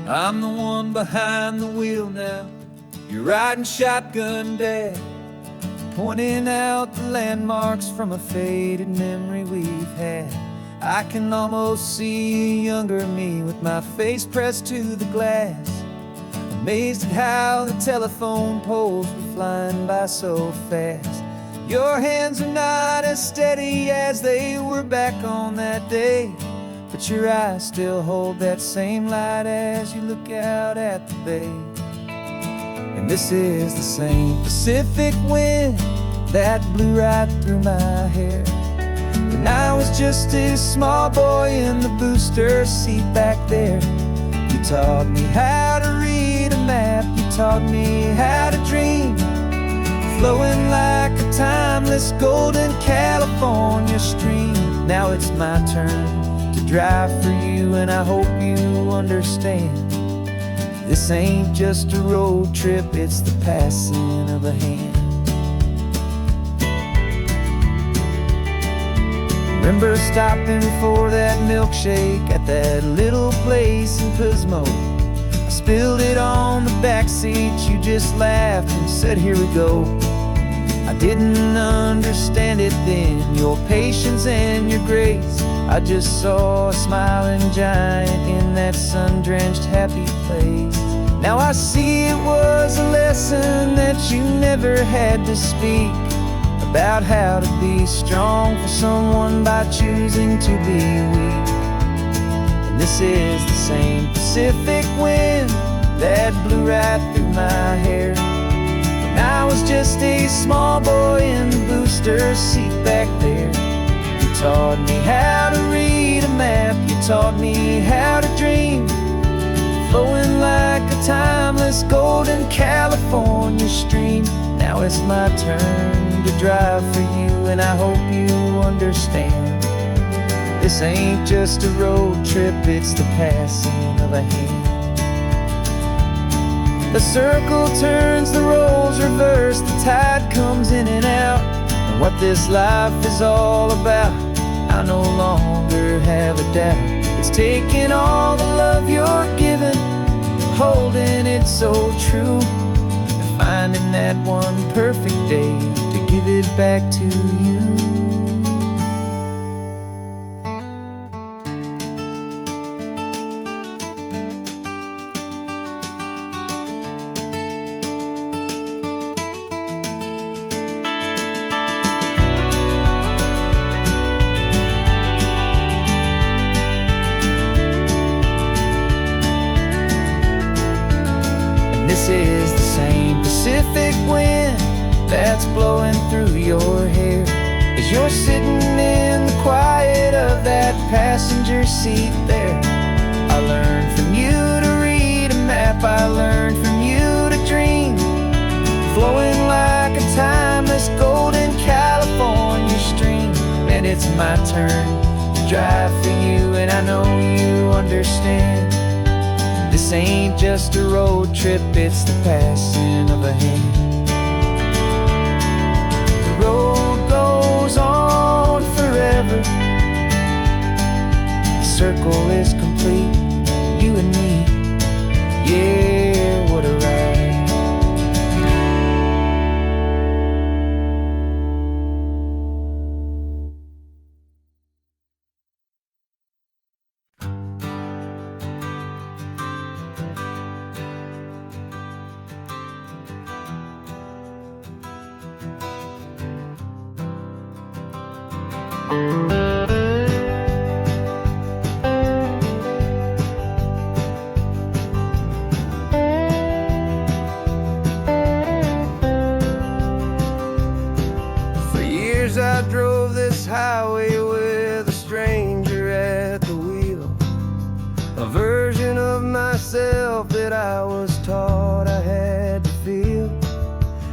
I'm the one behind the wheel now. You're riding shotgun, Dad, pointing out the landmarks from a faded memory we've had. I can almost see a younger me with my face pressed to the glass, amazed at how the telephone poles were flying by so fast. Your hands are not as steady as they were back on that day, but your eyes still hold that same light as you look out at the bay. And this is the same Pacific wind that blew right through my hair when I was just a small boy in the booster seat back there. You taught me how to read a map, you taught me how to dream, flowing like a timeless golden California stream. Now it's my turn to drive for you, and I hope you understand. This ain't just a road trip, it's the passing of a hand. Remember stopping for that milkshake at that little place in Pismo? I spilled it on the back seat, you just laughed and said, "Here we go." I didn't understand it then, your patience and your grace. I just saw a smiling giant in that sun-drenched happy place. Now I see it was a lesson that you never had to speak, about how to be strong for someone by choosing to be weak. And this is the same Pacific wind that blew right through my hair when I was just a small boy in the booster seat back there. You taught me how to read a map, you taught me how to dream, flowing like a timeless golden California stream. Now it's my turn to drive for you, and I hope you understand. This ain't just a road trip, it's the passing of a hand. The circle turns, the roles reverse, the tide comes in and out. And what this life is all about, I no longer have a doubt. It's taking all the love you're giving, holding it so true, and finding that one perfect day to give it back to you. This is the same Pacific wind that's blowing through your hair as you're sitting in the quiet of that passenger seat there. I learned from you to read a map, I learned from you to dream, flowing like a timeless golden California stream. And it's my turn to drive for you, and I know you understand. This ain't just a road trip, it's the passing of a hand. The road goes on forever, the circle is complete, you and me, yeah, what a ride. For years I drove this highway with a stranger at the wheel, a version of myself that I was taught I had to feel.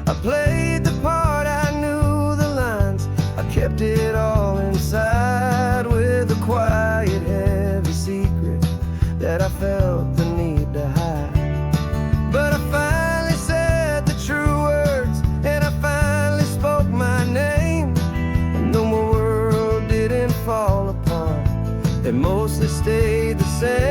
I played the part, I knew the lines, I kept it all inside with a quiet, heavy secret that I felt the need to hide. But I finally said the true words, and I finally spoke my name. And though my world didn't fall apart, it mostly stayed the same.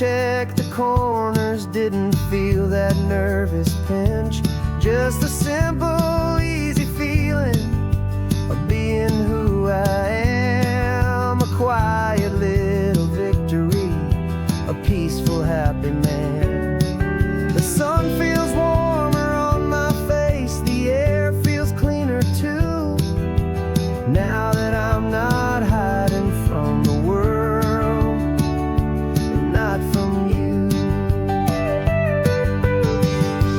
check the corners, didn't feel that nervous pinch. Just a simple, easy feeling of being who I am. A quiet little victory, a peaceful, happy man. The sun feels warmer on my face, the air feels cleaner too. Now that I'm not hiding from the world, and not from you.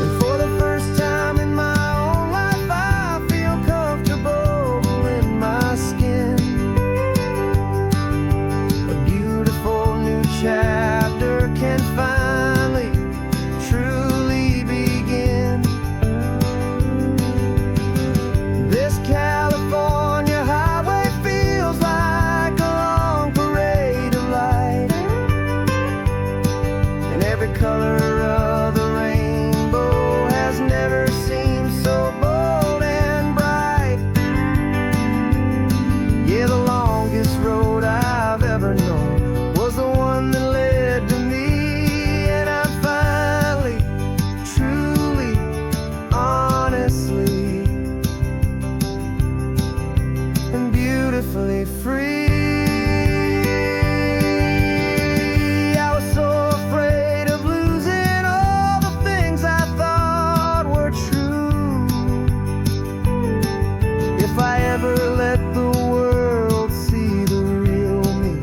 And for the first time in my own life, I feel comfortable in my skin. A beautiful new chapter can finally, truly begin. This California highway feels like a long parade of light, and every color of the rainbow has never seemed so bold and bright. Yeah, the longest road I've ever known was the one that led to me, and I'm finally, truly, honestly, and beautifully free. I was so afraid of losing all the things I thought were true. If I ever let the world see the real me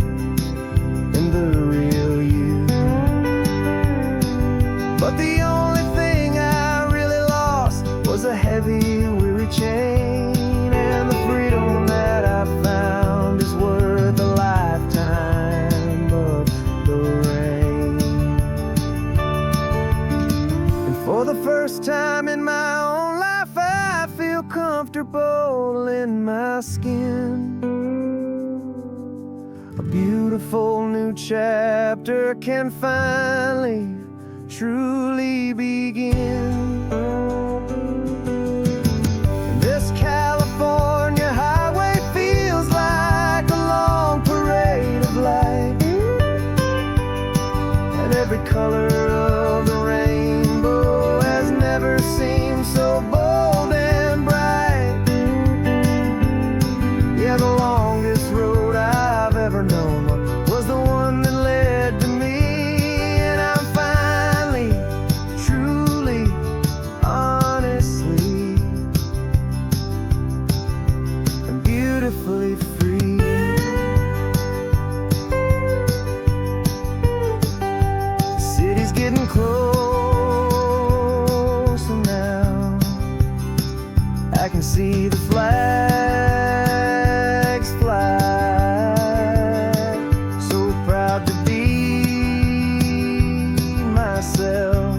and the real you. But the only thing I really lost was a heavy, weary chain, and the freedom that I found is worth a lifetime of the rain. And for the first time in my own life, I feel comfortable in my skin. A beautiful new chapter can finally, truly begin. This California highway feels like a long parade of light, and every color of the rainbow has never seemed so bold and bright. Yeah, the longest road I've ever known was the one that led to me, and I'm finally, truly, honestly, and beautifully free. The city's getting closer now. I can see the flags fly. So proud to be myself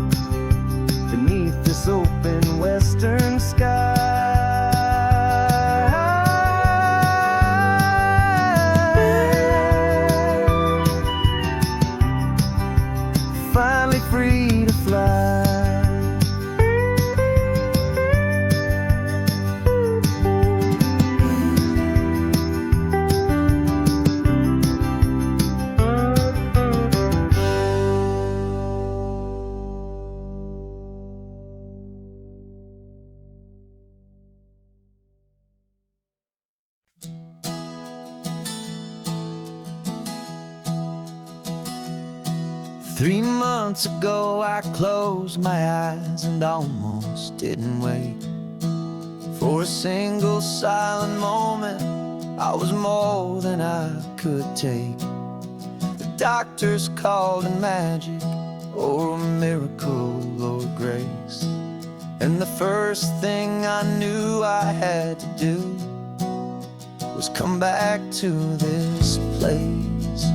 beneath this open western sky. Finally free to fly. Three months ago I closed my eyes and almost didn't wait for a single silent moment. I was more than I could take. The doctors called it magic, or a miracle, or grace. And the first thing I knew I had to do was come back to this place,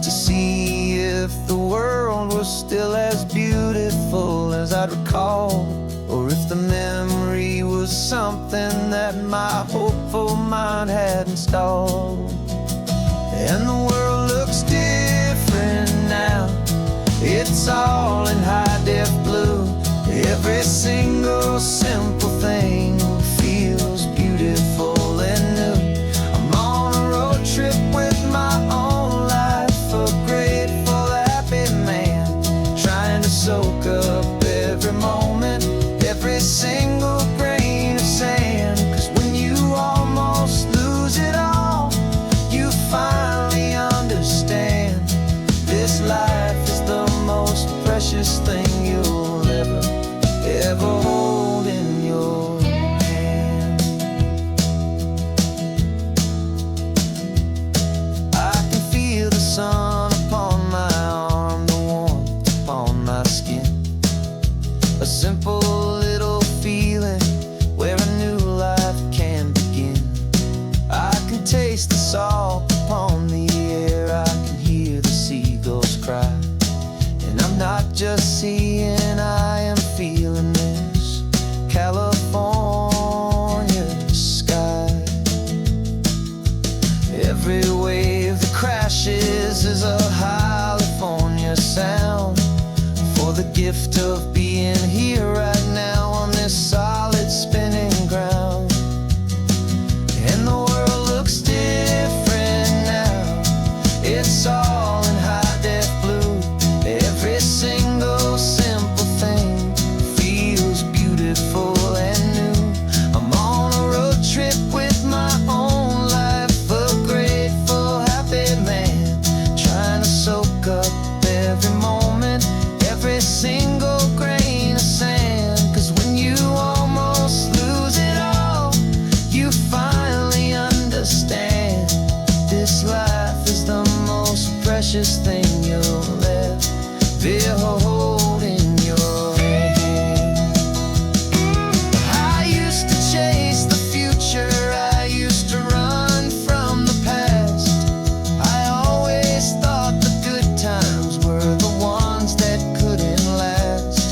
to see if the world was still as beautiful as I'd recall, or if the memory was something that my hopeful mind had installed. And the world looks different now. It's all in high-def blue. Every single simple thing feels beautiful and new. I'm on a road trip with my own life, a grateful gift of being here right now on this solid spinning ground. And the world looks different now. It's all in high def blue. Every single simple thing feels beautiful and new. I'm on a road trip with my own life, a grateful, happy man, trying to soak up every moment, every single grain of sand. 'Cause when you almost lose it all, you finally understand this life is the most precious thing you'll ever hold in your hand. I used to chase the future, I used to run from the past. I always thought the good times were the ones that couldn't last.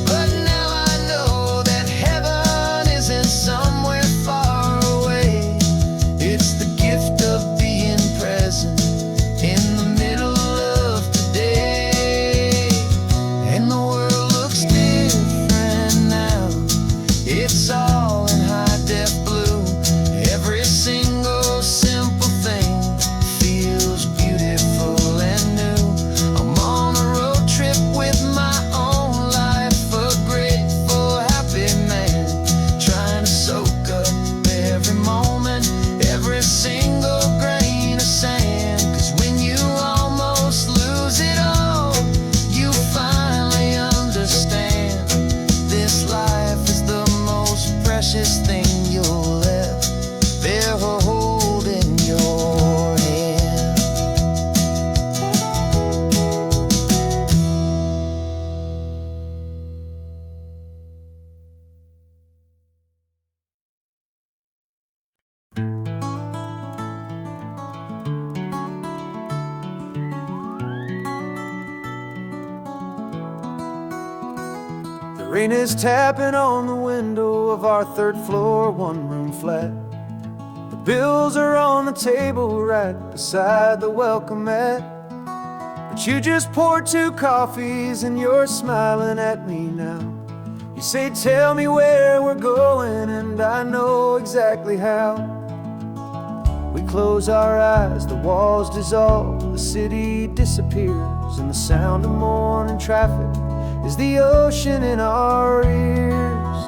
But now I know that heaven isn't somewhere far away. It's the gift of being present in the middle of today. And the world looks different now. It's all in high def blue. Every single simple thing feels beautiful and new. I'm on a road trip with my own life, a grateful, happy man, trying to soak up every moment, every single grain of sand. 'Cause when you almost lose it all, you finally understand this life is the most precious thing you'll ever hold in your hand. The rain is tapping on the window of our third floor, one-room flat. The bills are on the table right beside the welcome mat. But you just poured 2 coffees and you're smiling at me now. You say, tell me where we're going, and I know exactly how. We close our eyes, the walls dissolve, the city disappears, and the sound of morning traffic is the ocean in our ears.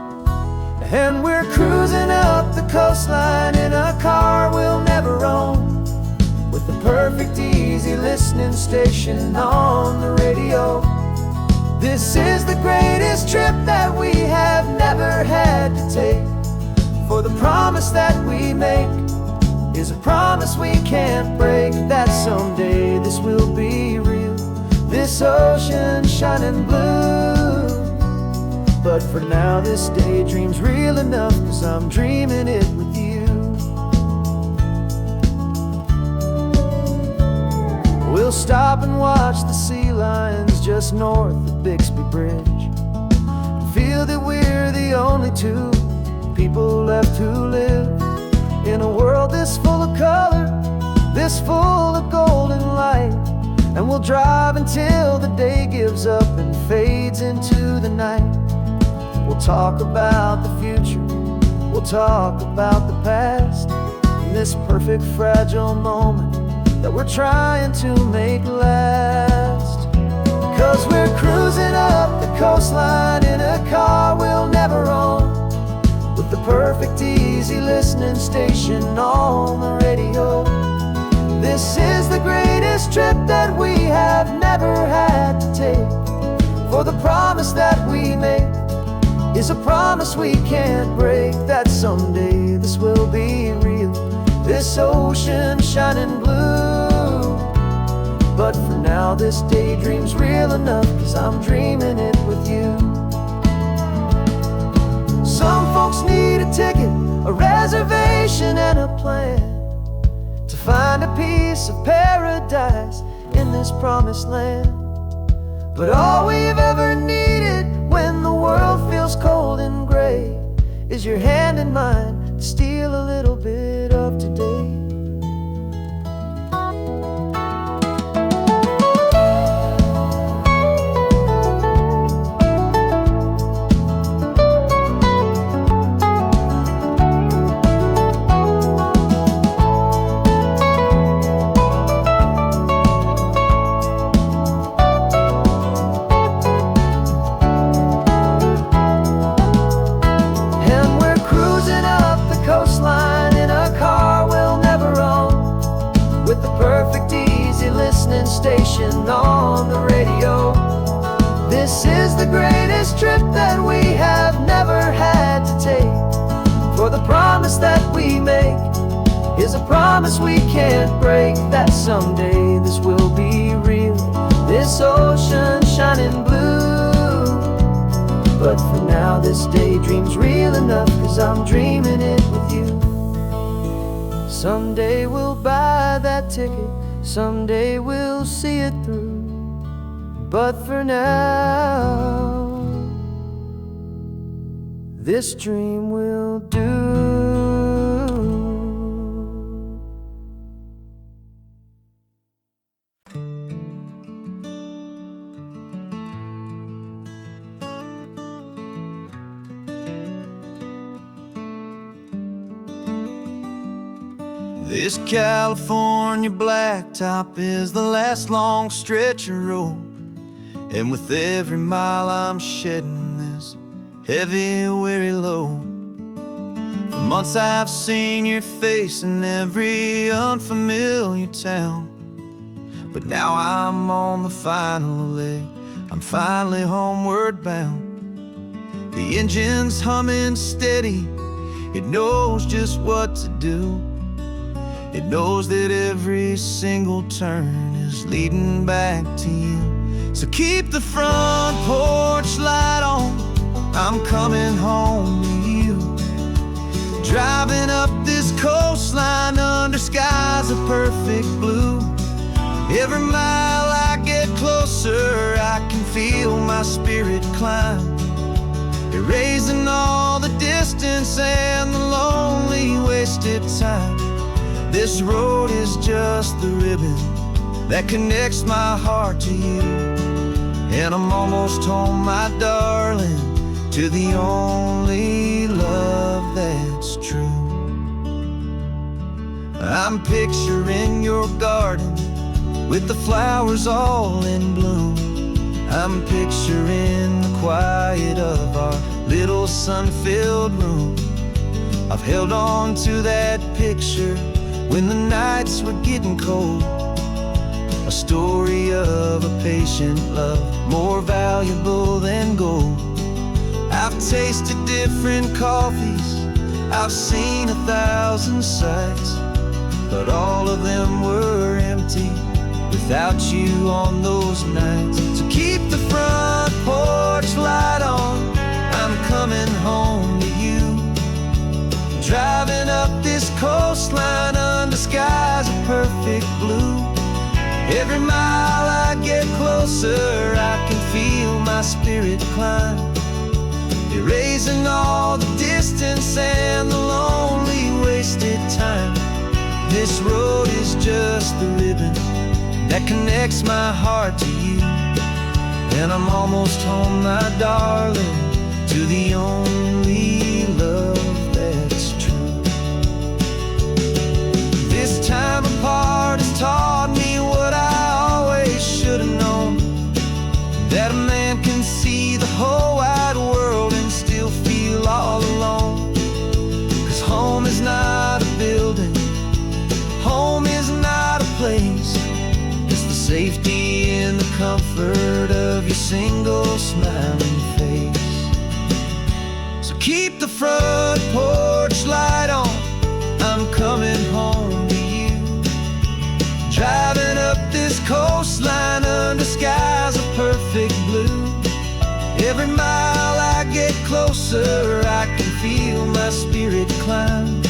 And we're cruising up the coastline in a car we'll never own, with the perfect easy listening station on the radio. This is the greatest trip that we have never had to take, for the promise that we make is a promise we can't break, that someday this will be real, this ocean shining blue. But for now this daydream's real enough, 'cause I'm dreaming it with you. We'll stop and watch the sea lions just north of Bixby Bridge, and feel that we're the only 2 people left who live in a world this full of color, this full of golden light. And we'll drive until the day gives up and fades into the night. We'll talk about the future, we'll talk about the past, in this perfect fragile moment that we're trying to make last. 'Cause we're cruising up the coastline in a car we'll never own, with the perfect easy listening station on the radio. This is the greatest trip that we have never had to take, for the promise that we make is a promise we can't break, that someday this will be real, this ocean shining blue. But for now this daydream's real enough, 'cause I'm dreaming it with you. Some folks need a ticket, a reservation and a plan, to find a piece of paradise in this promised land. But all we've ever needed when the world feels cold and gray is your hand in mine to steal a little bit of today. perfect easy listening station on the radio. This is the greatest trip that we have never had to take. For the promise that we make is a promise we can't break, that someday this will be real, this ocean shining blue. But for now this daydream's real enough, 'cause I'm dreaming it with you. Someday we'll buy that ticket, someday we'll see it through. But for now, this dream will do. This California blacktop is the last long stretch of road, and with every mile I'm shedding this heavy, weary load. For months I've seen your face in every unfamiliar town, but now I'm on the final leg, I'm finally homeward bound. The engine's humming steady, it knows just what to do. It knows that every single turn is leading back to you. So keep the front porch light on, I'm coming home to you. Driving up this coastline under skies of perfect blue. Every mile I get closer, I can feel my spirit climb, erasing all the distance and the lonely wasted time. This road is just the ribbon that connects my heart to you, and I'm almost home, my darling, to the only love that's true. I'm picturing your garden with the flowers all in bloom. I'm picturing the quiet of our little sun-filled room. I've held on to that picture when the nights were getting cold, a story of a patient love, more valuable than gold. I've tasted different coffees, I've seen 1,000 sights, but all of them were empty without you on those nights. So keep the front porch light on, I'm coming home to you. Driving up this coastline under skies of perfect blue. Every mile I get closer, I can feel my spirit climb, erasing all the distance and the lonely wasted time. This road is just the ribbon that connects my heart to you, and I'm almost home, my darling, to the only love that's true. This time apart has taught me what I always should have known, that a man can see the whole wide world and still feel all alone. 'Cause home is not a building, home is not a place, it's the safety and the comfort of your single smiling face. So keep the front porch light on, I'm coming home to you. Driving up this coastline under skies of perfect blue. Every mile I get closer, I can feel my spirit climb,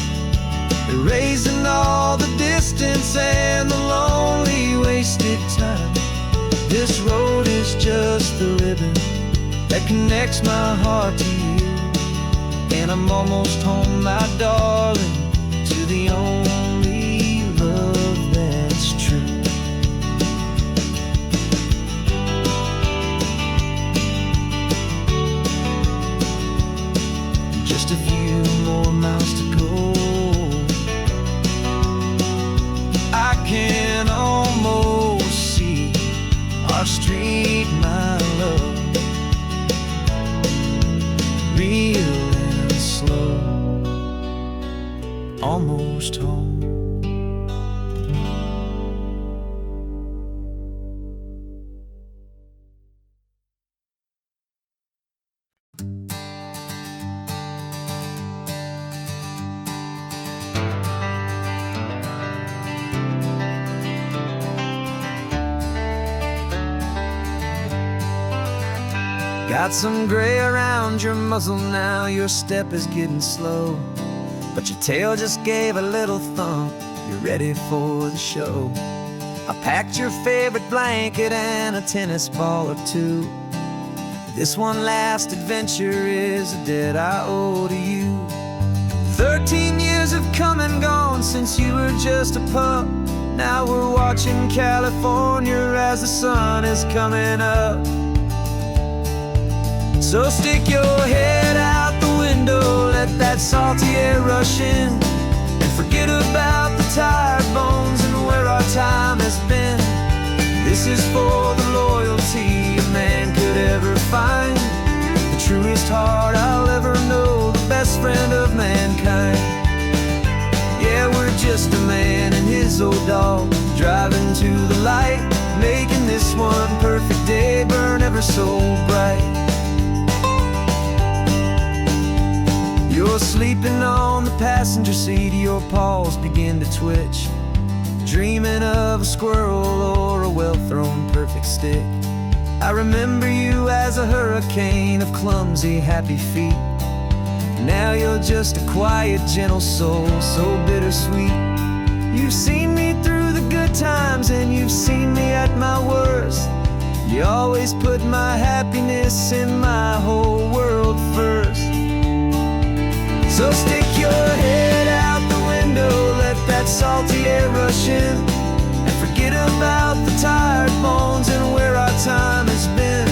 erasing all the distance and the lonely wasted time. This road is just the ribbon that connects my heart to you, and I'm almost home, my darling, to the only love that's true. Just a few more miles to go, I can almost see our street, my love, real and slow, almost home. Got some gray around your muzzle now, your step is getting slow, but your tail just gave a little thump, you're ready for the show. I packed your favorite blanket and a tennis ball or two. This one last adventure is a debt I owe to you. 13 years have come and gone since you were just a pup. Now we're watching California as the sun is coming up. So stick your head out the window, let that salty air rush in, and forget about the tired bones and where our time has been. This is for the loyalty a man could ever find, the truest heart I'll ever know, the best friend of mankind. Yeah, we're just a man and his old dog, driving to the light, making this one perfect day burn ever so bright. You're sleeping on the passenger seat, your paws begin to twitch, dreaming of a squirrel or a well-thrown perfect stick. I remember you as a hurricane of clumsy, happy feet. Now you're just a quiet, gentle soul, so bittersweet. You've seen me through the good times and you've seen me at my worst. You always put my happiness in my whole world first. So stick your head out the window, let that salty air rush in, and forget about the tired bones and where our time has been.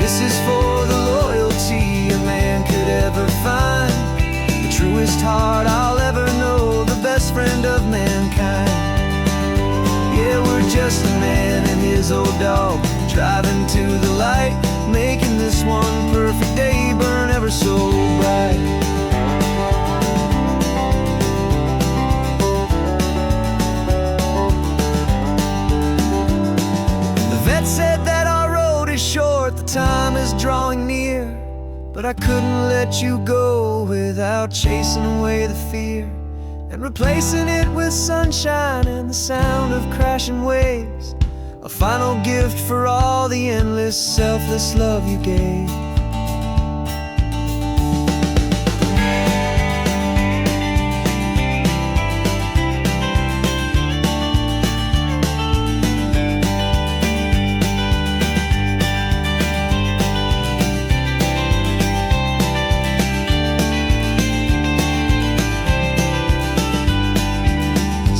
This is for the loyalty a man could ever find, the truest heart I'll ever know, the best friend of mankind. Yeah, we're just a man and his old dog, driving to the light, making this one perfect day burn ever so bright. Said that our road is short, the time is drawing near, but I couldn't let you go without chasing away the fear and replacing it with sunshine and the sound of crashing waves, a final gift for all the endless, selfless love you gave.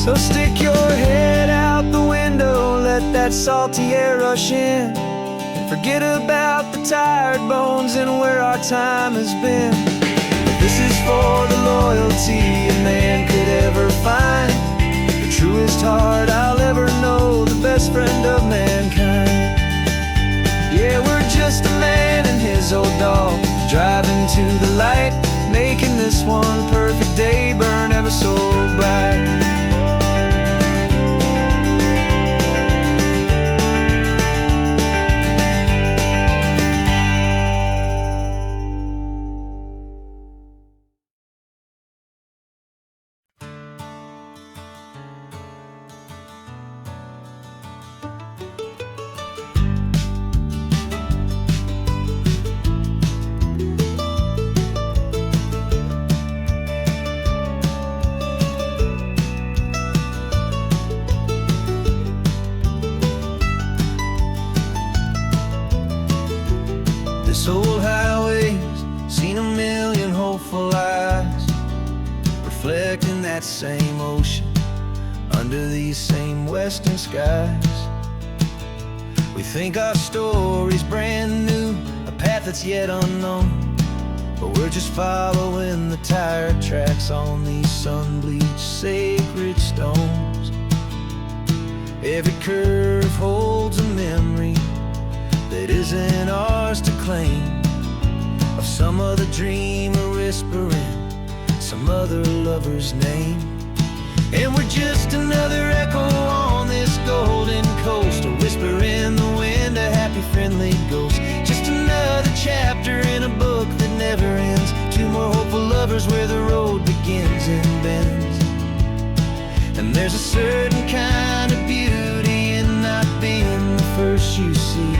So stick your head out the window, let that salty air rush in, and forget about the tired bones and where our time has been. This is for the loyalty a man could ever find, the truest heart I'll ever know, the best friend of mankind. Yeah, we're just a man and his old dog, driving to the light, making this one perfect day burn ever so bright. This old highway's seen a million hopeful eyes, reflecting that same ocean under these same western skies. We think our story's brand new, a path that's yet unknown, but we're just following the tired tracks on these sun-bleached sacred stones. Every curve holds a memory that isn't ours to claim, of some other dreamer whispering some other lover's name. And we're just another echo on this golden coast, a whisper in the wind, a happy friendly ghost. Just another chapter in a book that never ends, two more hopeful lovers where the road begins and bends. And there's a certain kind of beauty in not being the first you see,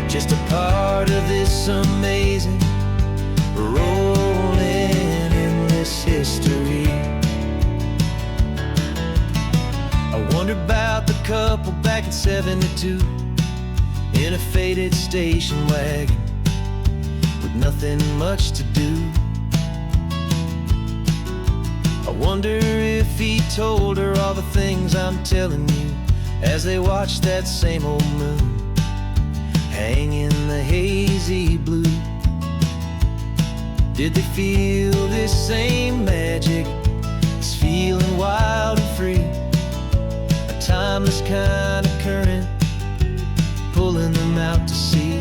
just a part of this this amazing, rolling endless history. I wonder about the couple back in '72 in a faded station wagon with nothing much to do. I wonder if he told her all the things I'm telling you as they watched that same old moon hang in the hazy blue. Did they feel this same magic, this feeling wild and free, a timeless kind of current pulling them out to sea?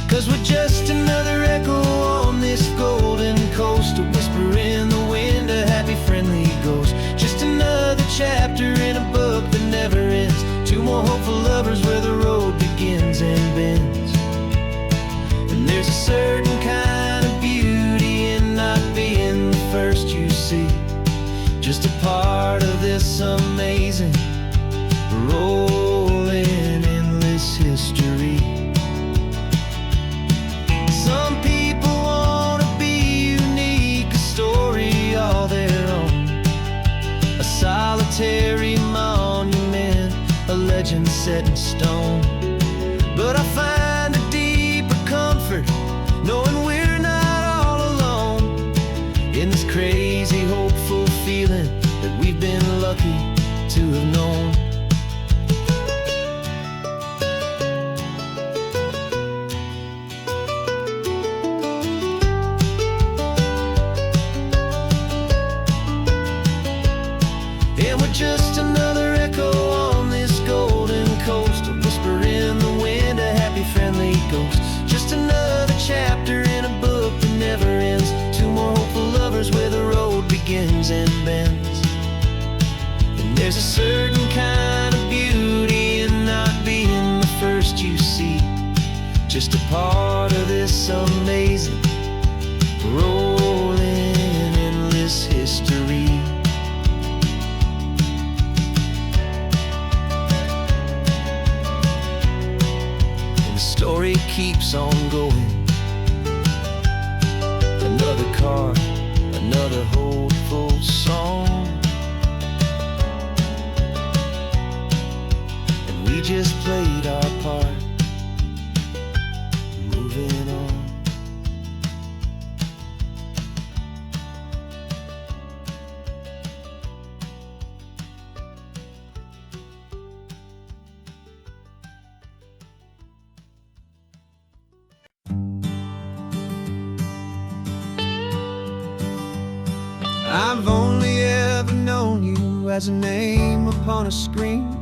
'Cause we're just another echo on this golden coast, a whisper in the wind, a happy friendly ghost. Just another chapter in a book that never ends, two more hopeful lovers where the road begins and bends. And there's a certain kind of beauty in not being the first you see, just a part of this amazing, rolling endless history. Some people want to be unique, a story all their own, a solitary monument, a legend set in stone. But I find a deeper comfort knowing we're not all alone in this crazy, hopeful feeling that we've been lucky to have known. And we're just another echo on this golden coast, a whisper in the wind, a happy friendly ghost. Just another chapter in a book that never ends, two more hopeful lovers where the road begins and bends. And there's a certain kind of beauty in not being the first you see, just a part of this amazing, rolling endless history. Story keeps on going. Another card, another hopeful song, and we just played our part, moving on. I've only ever known you as a name upon a screen,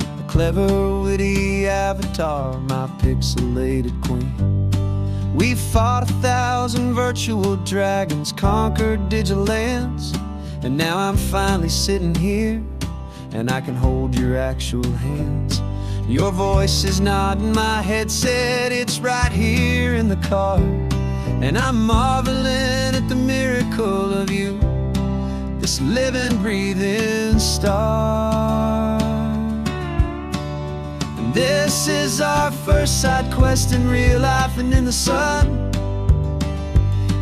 a clever, witty avatar, my pixelated queen. We've fought 1,000 virtual dragons, conquered digital lands, and now I'm finally sitting here, and I can hold your actual hands. Your voice is not in my headset, it's right here in the car, and I'm marveling at the miracle of you, this living, breathing star. And this is our first side quest in real life and in the sun.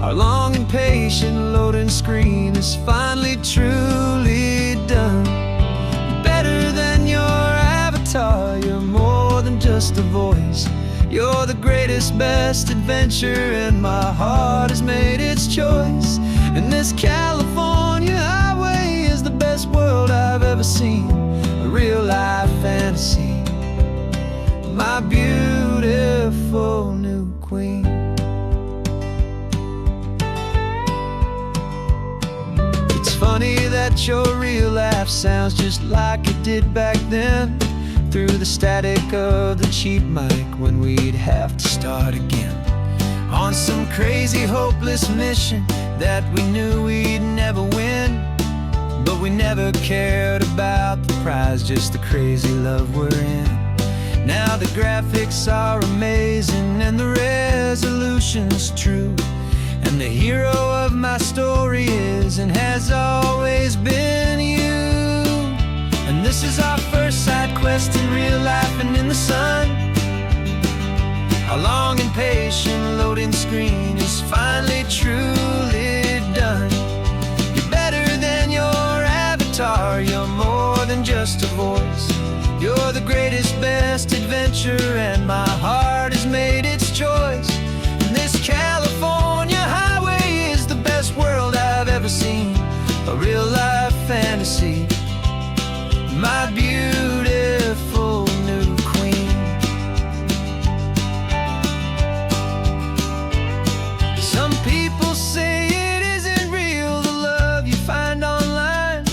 Our long and patient loading screen is finally truly done. Better than your avatar, you're more than just a voice. You're the greatest, best adventure, and my heart has made its choice. And this California highway is the best world I've ever seen, a real-life fantasy, my beautiful new queen. It's funny that your real life sounds just like it did back then, through the static of the cheap mic when we'd have to start again, on some crazy, hopeless mission that we knew we'd never win. But we never cared about the prize, just the crazy love we're in. Now the graphics are amazing and the resolution's true, and the hero of my story is and has always been you. And this is our first side quest in real life and in the sun. How long and patient loading screen is finally truly done. You're better than your avatar, you're more than just a voice. You're the greatest, best adventure, and my heart has made its choice. And this California highway is the best world I've ever seen, a real-life fantasy, my beautiful new queen. Some people say it isn't real, the love you find online,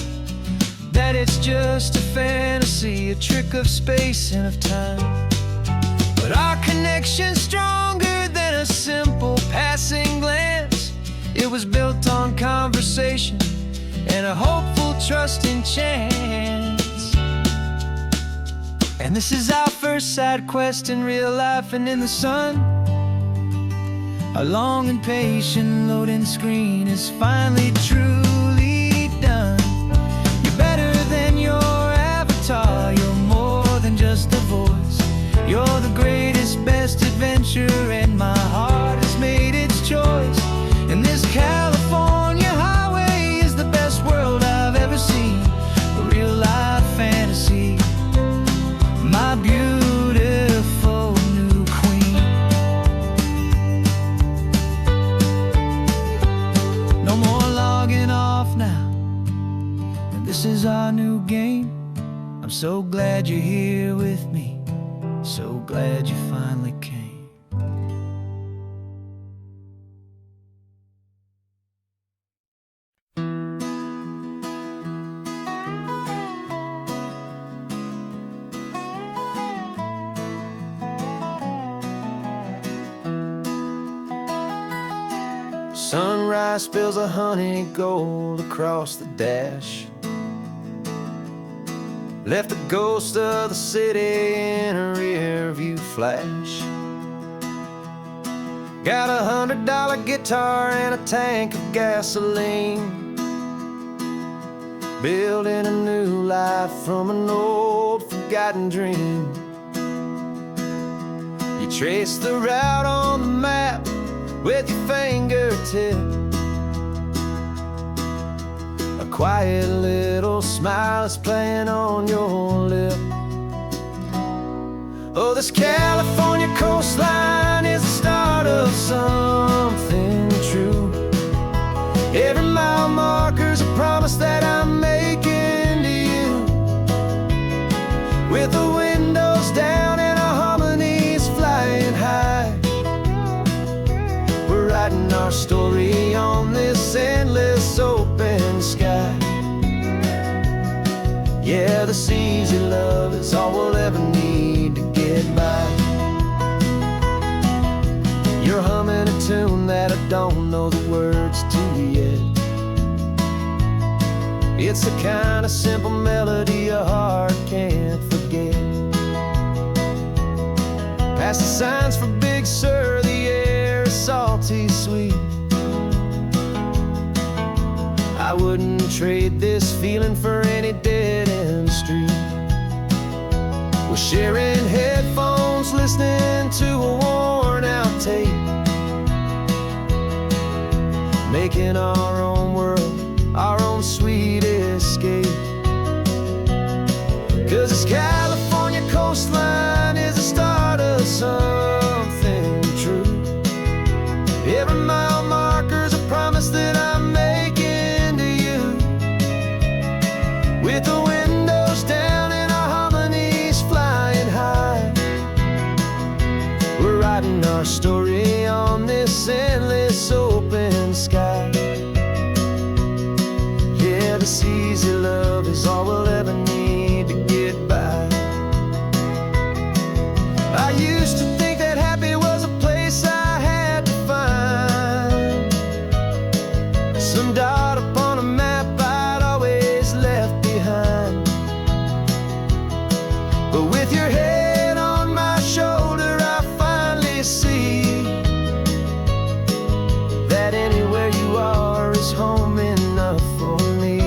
that it's just a fantasy, a trick of space and of time. But our connection's stronger than a simple passing glance. It was built on conversation and a hopeful, trusting chance. And this is our first side quest in real life and in the sun. Our long and patient loading screen is finally truly done. You're better than your avatar, you're more than just a voice. You're the greatest, best adventure, and my heart has made its choice. And this California highway is the best world I've ever seen, a real-life fantasy, my beautiful new queen. No more logging off now, and this is our new game. I'm so glad you're here with me, so glad you finally came. Sunrise spills a honey gold across the dash, left the ghost of the city in a rear view flash. Got $100 guitar and a tank of gasoline, building a new life from an old forgotten dream. You trace the route on the map with your fingertip, a quiet little smile is playing on your lip. Oh, this California coastline is the start of something true. Every mile marker's a promise that I'm making to you, with the windows down and our harmonies flying high. We're writing our story on this endless open sky. Yeah, this easy love is all we'll ever need to get by. You're humming a tune that I don't know the words to yet. It's the kind of simple melody a heart can't forget. Past the signs for Big Sur, the air is salty sweet. I wouldn't trade this feeling for any dead-end street. We're sharing headphones, listening to a worn-out tape, making our own world, our own sweet escape. 'Cause this California coastline is the start of something true. Every mile marker's a promise that I'm making to you, with the windows down and our harmonies flying high. We're writing our story on this endless open sky. Yeah, this easy love is all we'll ever need to get by. I used to think that happy was a place I had to find, some dot upon a map I'd always left behind. But with your head on my shoulder, I finally see that anywhere you are is home enough for me.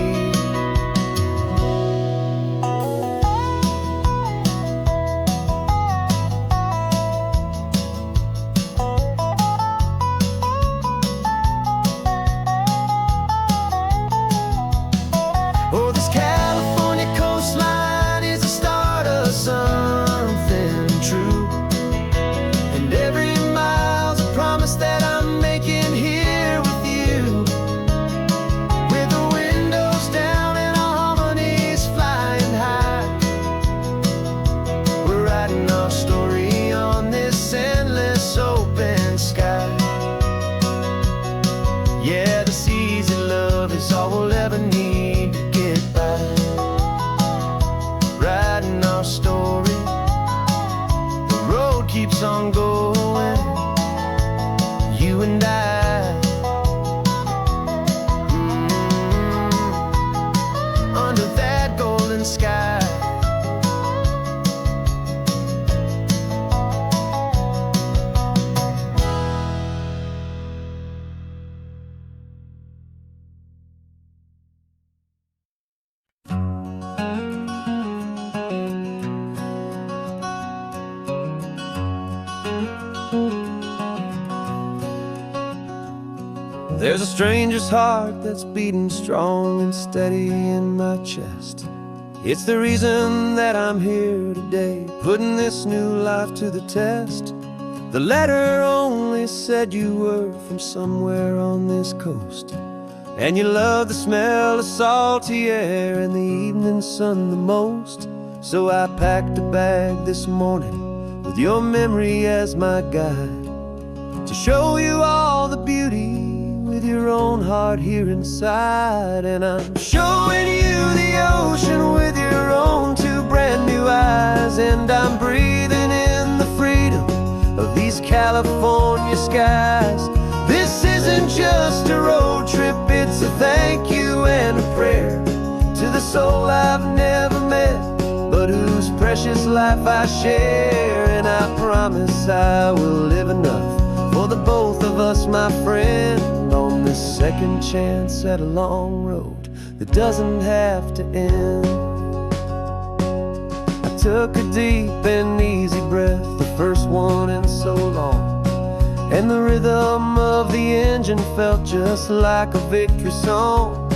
keeps on going, you and I, under that golden sky. There's a stranger's heart that's beating strong and steady in my chest. It's the reason that I'm here today, putting this new life to the test. The letter only said you were from somewhere on this coast, and you love the smell of salty air and the evening sun the most. So I packed a bag this morning with your memory as my guide, to show you all the beauty with your own heart here inside. And I'm showing you the ocean with your own two brand new eyes, and I'm breathing in the freedom of these California skies. This isn't just a road trip, it's a thank you and a prayer to the soul I've never met, but whose precious life I share. And I promise I will live enough for the both of us, my friend, on this second chance at a long road that doesn't have to end. I took a deep and easy breath, the first one in so long, and the rhythm of the engine felt just like a victory song.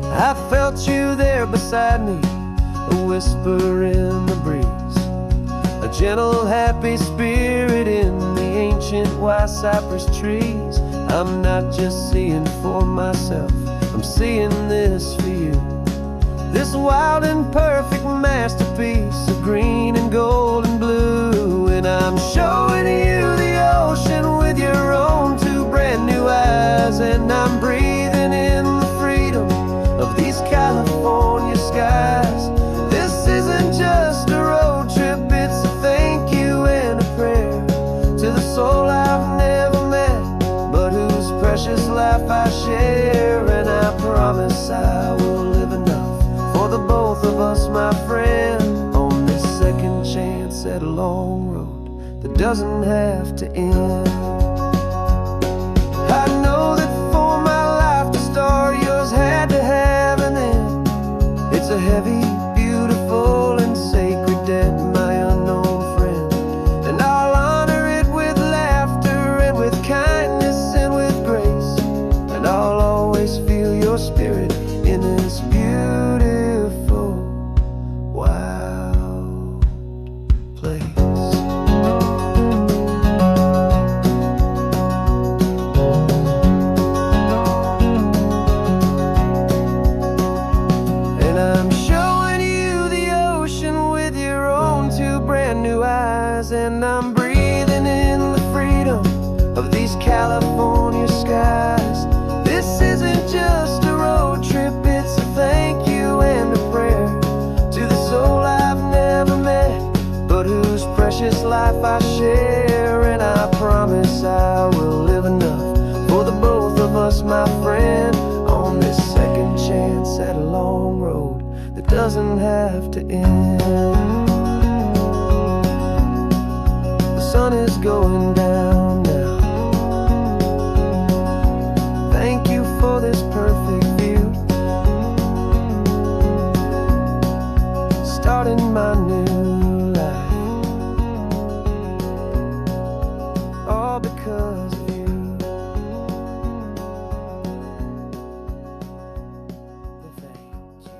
I felt you there beside me, a whisper in the breeze, a gentle happy spirit in the ancient white cypress trees. I'm not just seeing for myself, I'm seeing this for you, this wild and perfect masterpiece of green and gold and blue. And I'm showing you the ocean with your own two brand new eyes, and I'm breathing in the freedom of these California skies. This isn't just a road trip, it's a thank you and a prayer to the soul I've never met, but whose precious life I share. And I promise I will live enough for the both of us, my friend, on this second chance at a long road that doesn't have to end. I know that for my life to start, yours had to have an end. It's a heavy, beautiful, and sacred debt, my unknown friend, and I'll honor it with laughter and with kindness and with grace, and I'll always feel your spirit in this beautiful, wild place. And I'm showing you the ocean with your own two brand new eyes, and I'm breathing in the freedom of these California skies. This isn't just a road trip, it's a thank you and a prayer to the soul I've never met, but whose precious life I share. And I promise I will live enough for the both of us, my friend, on this second chance at a long road that doesn't have to end. The sun is going down now. Thank you for this perfect view, starting my new life, all because of you. Thank you.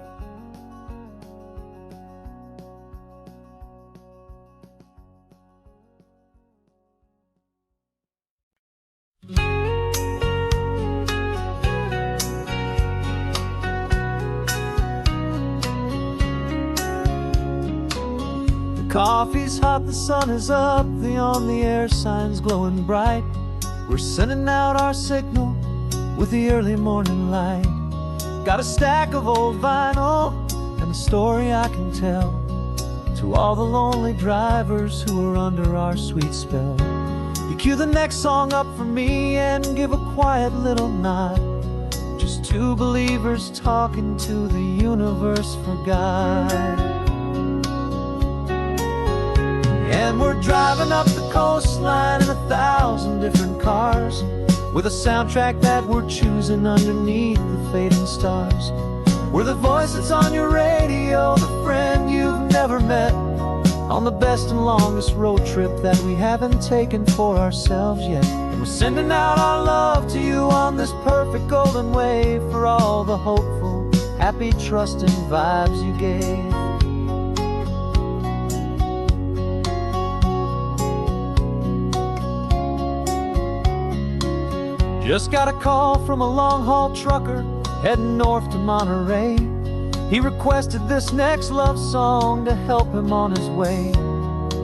Coffee's hot, the sun is up, the on-the-air sign's glowing bright. We're sending out our signal with the early morning light. Got a stack of old vinyl and a story I can tell, To all the lonely drivers who are under our sweet spell, you cue the next song up for me and give a quiet little nod. Just two believers talking to the universe for God. And we're driving up the coastline in 1,000 different cars, with a soundtrack that we're choosing underneath the fading stars. We're the voice that's on your radio, the friend you've never met, on the best and longest road trip that we haven't taken for ourselves yet. And we're sending out our love to you on this perfect golden wave, for all the hopeful, happy, trusting vibes you gave. Just got a call from a long-haul trucker heading north to Monterey. He requested this next love song to help him on his way.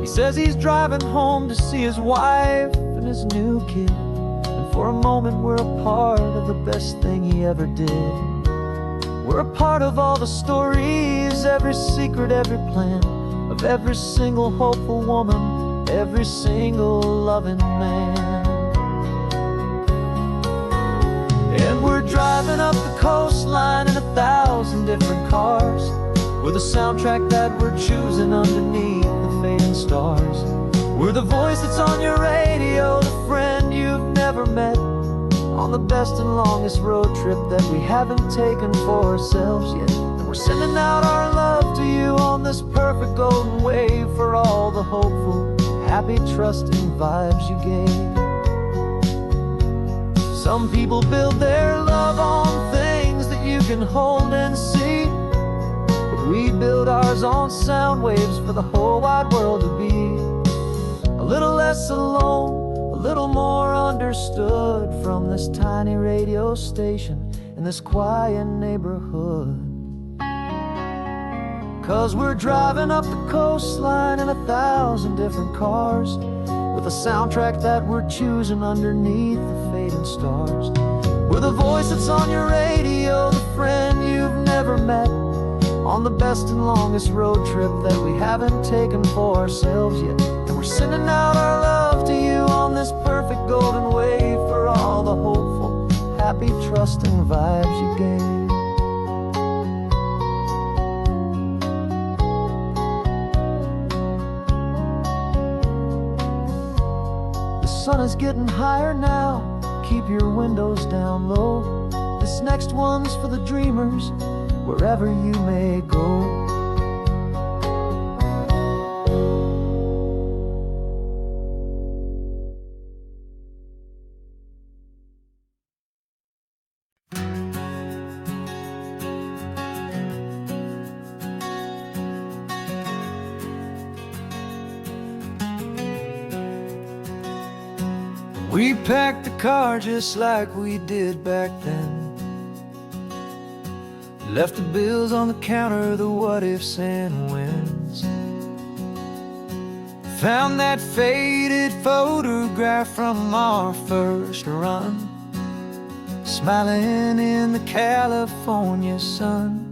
He says he's driving home to see his wife and his new kid, and for a moment we're a part of the best thing he ever did. We're a part of all the stories, every secret, every plan, of every single hopeful woman, every single loving man. And we're driving up the coastline in 1,000 different cars, with a soundtrack that we're choosing underneath the fading stars. We're the voice that's on your radio, the friend you've never met, on the best and longest road trip that we haven't taken for ourselves yet. And we're sending out our love to you on this perfect golden wave, for all the hopeful, happy, trusting vibes you gave. Some people build their love on things that you can hold and see, but we build ours on sound waves for the whole wide world to be a little less alone, a little more understood, from this tiny radio station in this quiet neighborhood. 'Cause we're driving up the coastline in 1,000 different cars, with a soundtrack that we're choosing underneath the fading stars. We're the voice that's on your radio, the friend you've never met, on the best and longest road trip that we haven't taken for ourselves yet. And we're sending out our love to you on this perfect golden wave, for all the hopeful, happy, trusting vibes you gave. The sun is getting higher now, keep your windows down low. This next one's for the dreamers, wherever you may go. We packed the car just like we did back then, left the bills on the counter, the what ifs and whens. Found that faded photograph from our first run, smiling in the California sun.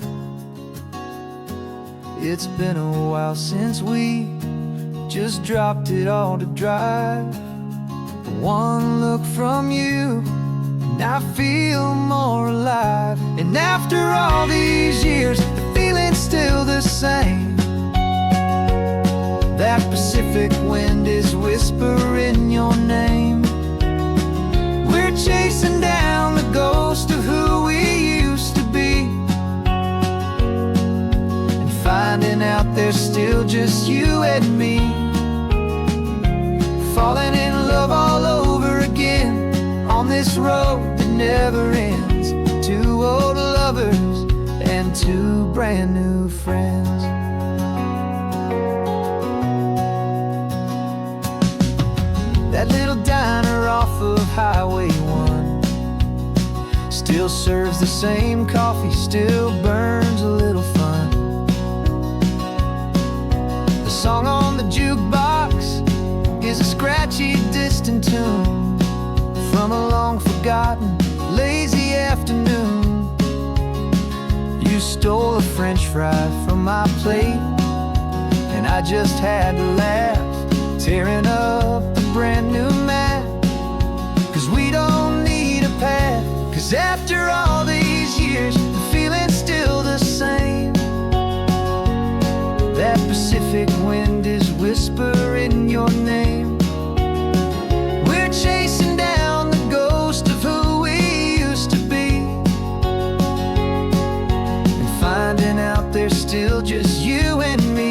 It's been a while since we just dropped it all to drive. One look from you and I feel more alive. And after all these years, the feeling's still the same. That Pacific wind is whispering your name. We're chasing down the ghost of who we used to be, and finding out there's still just you and me. Falling in love all over again on this road that never ends. Two old lovers and two brand new friends. That little diner off of Highway 1 still serves the same coffee, still burns a little fun. The song on the jukebox is a scratchy, distant tune from a long-forgotten, lazy afternoon. You stole a French fry from my plate, and I just had to laugh, tearing up a brand new map. 'Cause we don't need a path, 'cause after all these years, the feeling's still the same. That Pacific wind is whispering your name. We're chasing down the ghost of who we used to be, and finding out there's still just you and me.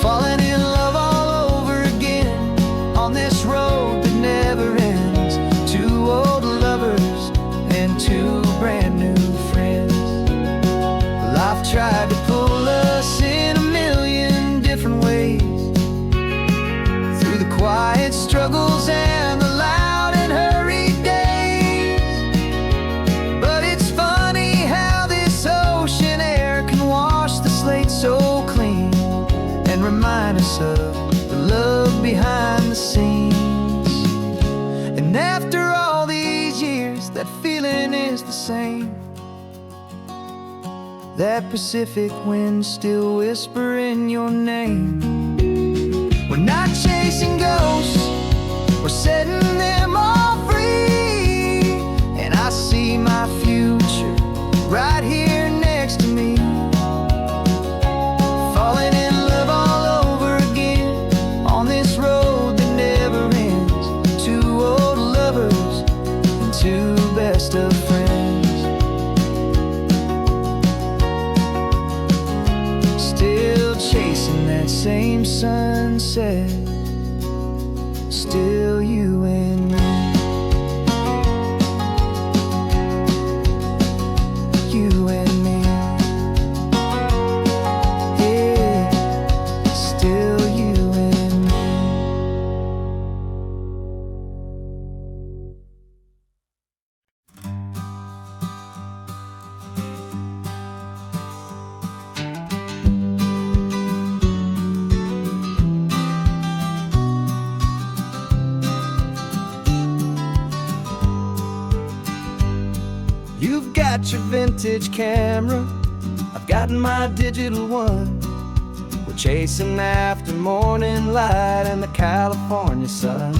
Falling in love all over again on this road that never ends. Two old lovers and two brand new friends. Life tried to pull us in a million different ways, through the quiet struggles and the loud and hurried days. But it's funny how this ocean air can wash the slate so clean, and remind us of the love behind the scenes. And after all these years, that feeling is the same. That Pacific wind still whispering your name. We're not chasing ghosts, we're setting them all free. And I see my future right here next to me. Falling in love all over again on this road that never ends. Two old lovers and two best of friends. Still chasing that same sunset, still you and me. You and me. Yeah, still you and me. You've got your vintage camera, I've got my digital one. We're chasing after morning light and the California sun.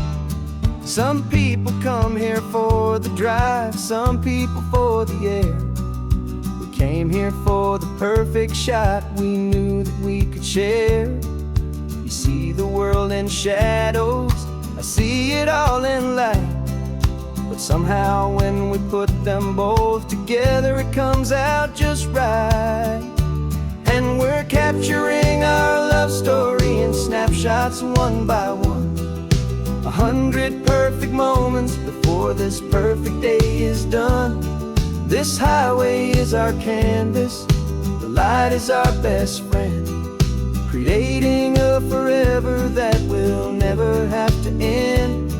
Some people come here for the drive, some people for the air. We came here for the perfect shot we knew that we could share. You see the world in shadows, I see it all in light. But somehow when we put them both together, it comes out just right. And we're capturing our love story in snapshots one by one. 100 perfect moments before this perfect day is done. This highway is our canvas, the light is our best friend, creating a forever that will never have to end.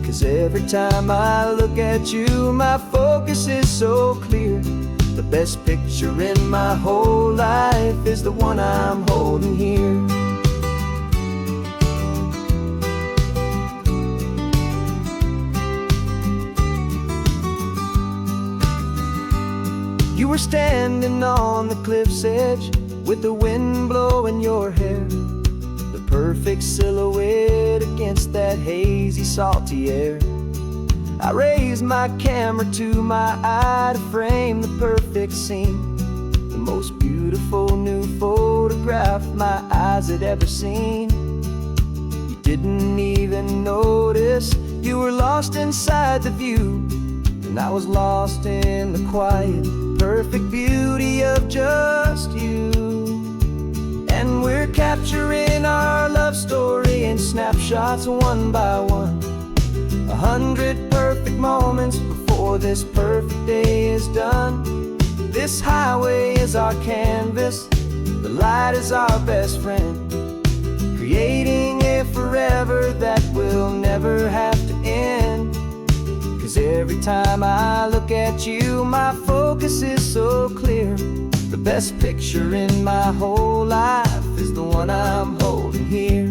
'Cause every time I look at you, my focus is so clear. The best picture in my whole life is the one I'm holding here. You were standing on the cliff's edge with the wind blowing your hair, the perfect silhouette against that hazy, salty air. I raised my camera to my eye to frame the perfect scene, the most beautiful new photograph my eyes had ever seen. You didn't even notice you were lost inside the view, and I was lost in the quiet, perfect beauty of just you. And we're capturing our love story in snapshots one by one. 100 perfect moments before this perfect day is done. This highway is our canvas, the light is our best friend, creating a forever that will never have to end. 'Cause every time I look at you, my focus is so clear. The best picture in my whole life is the one I'm holding here.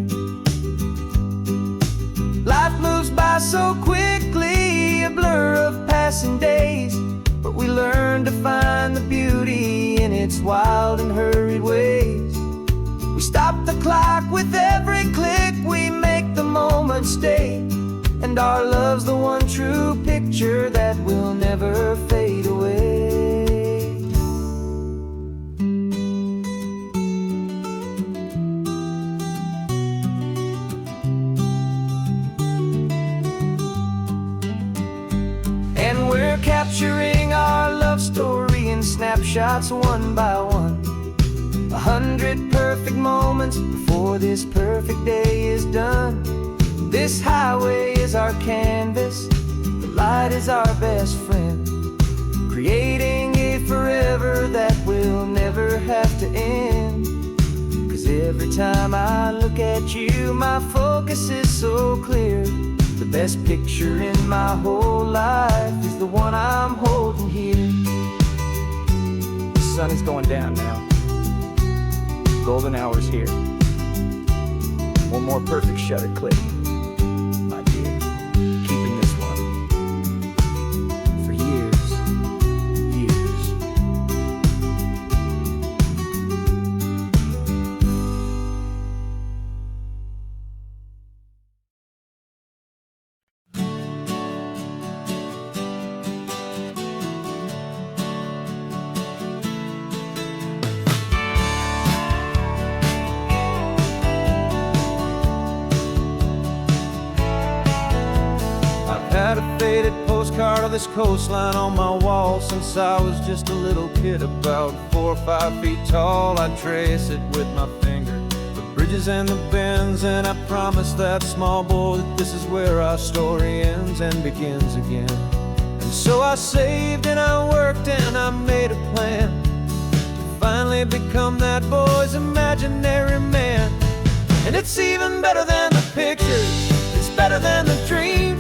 Life moves by so quickly, a blur of passing days, but we learn to find the beauty in its wild and hurried ways. We stop the clock with every click, we make the moment stay. And our love's the one true picture that will never fade away. And we're capturing our love story in snapshots one by one. 100 perfect moments before this perfect day is done. This highway is our canvas, the light is our best friend, creating a forever that will never have to end. 'Cause every time I look at you, my focus is so clear. The best picture in my whole life is the one I'm holding here. The sun is going down now. Golden hour's here. One more perfect shutter click, my dear. Keeping this one for years, years. Had a faded postcard of this coastline on my wall since I was just a little kid, about 4 or 5 feet tall. I'd trace it with my finger, the bridges and the bends, and I promised that small boy that this is where our story ends and begins again. And so I saved and I worked and I made a plan to finally become that boy's imaginary man. And it's even better than the pictures, it's better than the dream.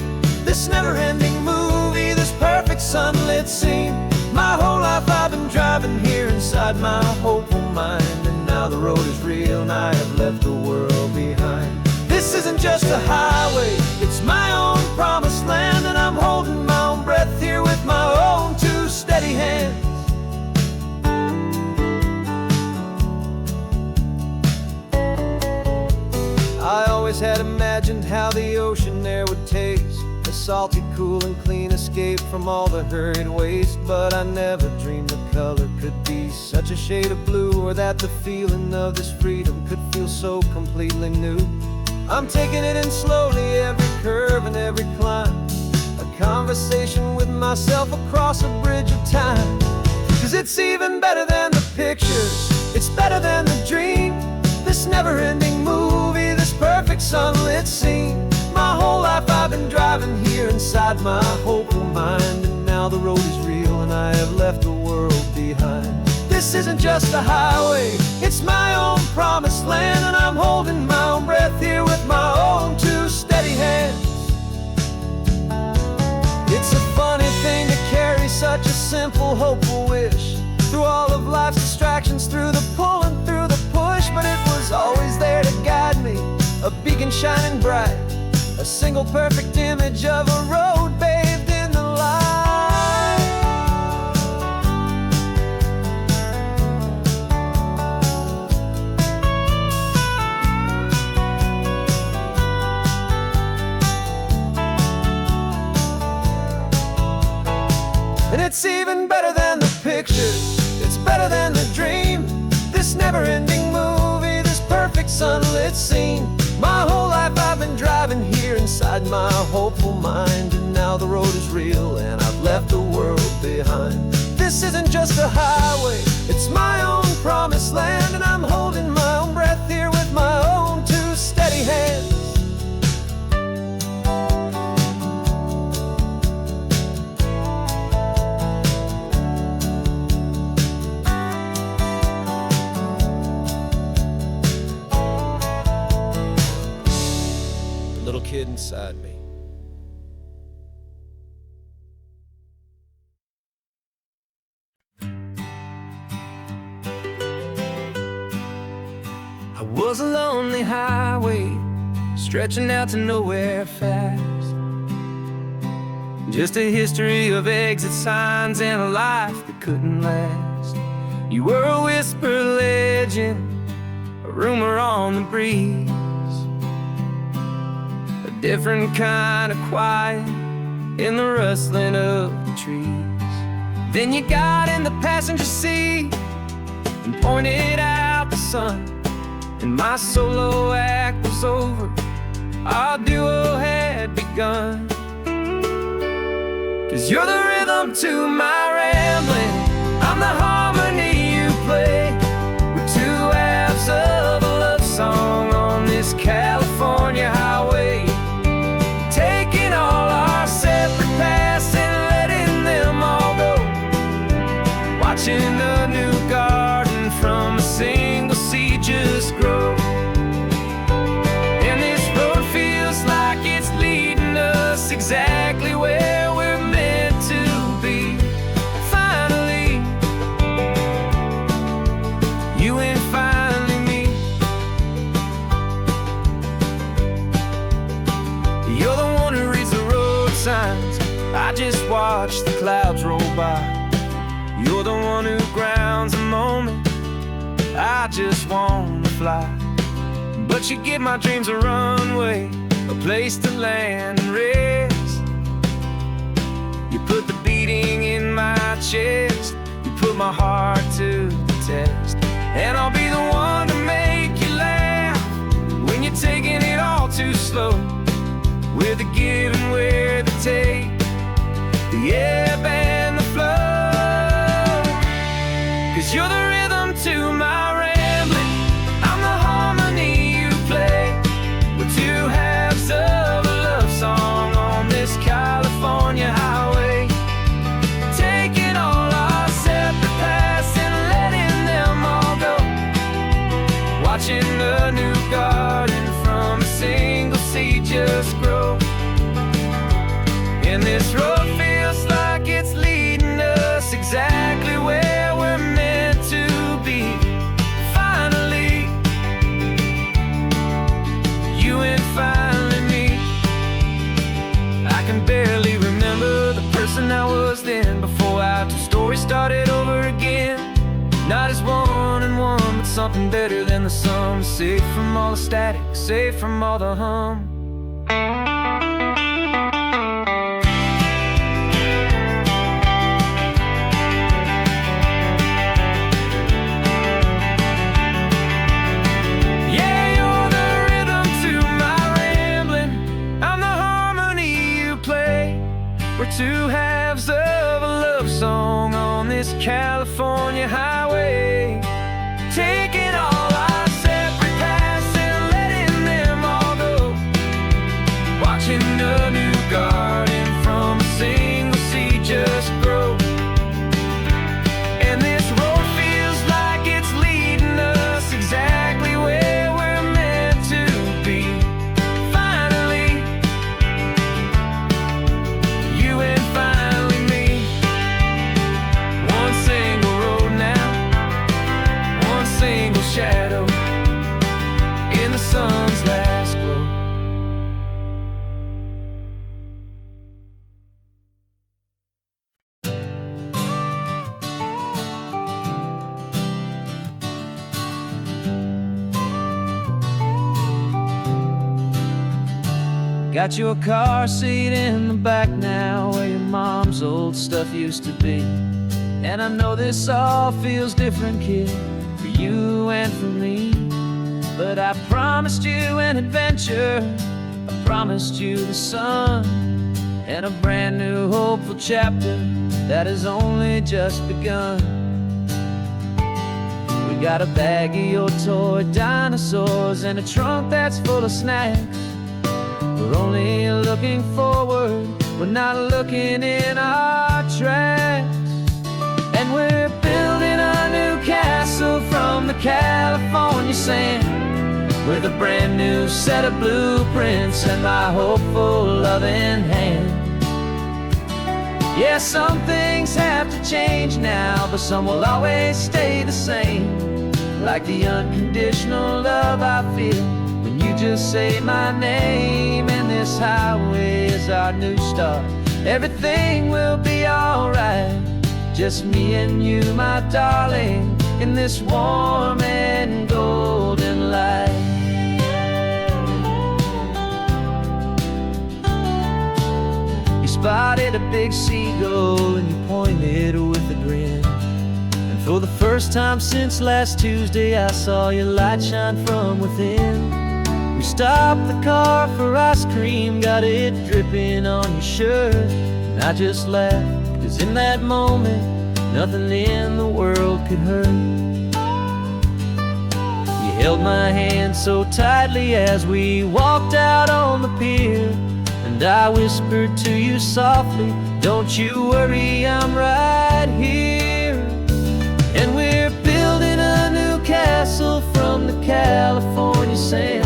This never-ending movie, this perfect sunlit scene. My whole life I've been driving here inside my hopeful mind, and now the road is real and I have left the world behind. This isn't just a highway, it's my own promised land, and I'm holding my own breath here with my own two steady hands. I always had imagined how the ocean there would taste, a salty, cool and clean escape from all the hurried waste. But I never dreamed the color could be such a shade of blue, or that the feeling of this freedom could feel so completely new. I'm taking it in slowly, every curve and every climb, a conversation with myself across a bridge of time. 'Cause it's even better than the pictures, it's better than the dream. This never-ending movie, this perfect sunlit scene. My whole life I've been driving here inside my hopeful mind, and now the road is real and I have left the world behind. This isn't just a highway, it's my own promised land, and I'm holding my own breath here with my own two steady hands. It's a funny thing to carry such a simple, hopeful wish through all of life's distractions, through the pull and through the push. But it was always there to guide me, a beacon shining bright, a single perfect image of a road bathed in the light. And it's even better than the pictures, it's better than the dream. This never-ending movie, this perfect sunlit scene. My whole life I've been driving here inside my hopeful mind, and now the road is real and I've left the world behind. This isn't just a highway, it's my own promised land, and I'm holding my own breath here with my own two steady hands. Little kid inside me. I was a lonely highway, stretching out to nowhere fast. Just a history of exit signs and a life that couldn't last. You were a whisper legend, a rumor on the breeze, a different kind of quiet in the rustling of the trees. Then you got in the passenger seat and pointed out the sun, and my solo act was over, our duo had begun. 'Cause you're the rhythm to my rambling, I'm the harmony you play. We're two halves of a love song on this California highway, taking all our separate paths and letting them all go, watching a new garden from a single seed just grow. And this road feels like it's leading us exactly where we're meant to be. Finally, you and finally me. You're the one who reads the road signs, I just watch the clouds roll by. You're the one who grounds a moment, I just wanna fly. But you give my dreams a runway, a place to land and rest. You put the beating in my chest, you put my heart to the test. And I'll be the one to make you laugh when you're taking it all too slow. We're the give and we're the take, the ebb and the flow. 'Cause you're the rhythm to my rambling, I'm the harmony you play. We're two halves of a love song on this California highway, taking all our separate paths and letting them all go, watching a new garden from a single seed just grow. And this road feels like it's leading us exactly where we're meant to be. Finally, you and finally me. I can barely remember the person I was then, before our two stories started over again. Not as one and one, but something better than the sum. Safe from all the static, safe from all the hum. We're two halves of a love song on this California highway, taking all our separate paths and letting them all go, watching a new garden from a single seed just grow. And this road feels like it's leading us exactly where we're meant to be. Finally, you and finally me. One single road now, one single shadow in the sun's last glow. Got your car seat in the back now, where your mom's old stuff used to be. And I know this all feels different, kid, for you and for me. But I promised you an adventure, I promised you the sun, and a brand new hopeful chapter that has only just begun. We got a bag of your toy dinosaurs and a trunk that's full of snacks. We're only looking forward, we're not looking in our tracks. And we're building a new castle from the California sand, with a brand new set of blueprints and my hopeful loving hand. Yeah, some things have to change now, but some will always stay the same, like the unconditional love I feel when you just say my name. And this highway is our new start, everything will be alright. Just me and you, my darling, in this warm and golden light. You spotted a big seagull and you pointed with a grin. And for the first time since last Tuesday, I saw your light shine from within. We stopped the car for ice cream, got it dripping on your shirt. And I just laughed, 'cause in that moment, nothing in the world could hurt. You held my hand so tightly as we walked out on the pier. And I whispered to you softly, don't you worry, I'm right here. And we're building a new castle from the California sand,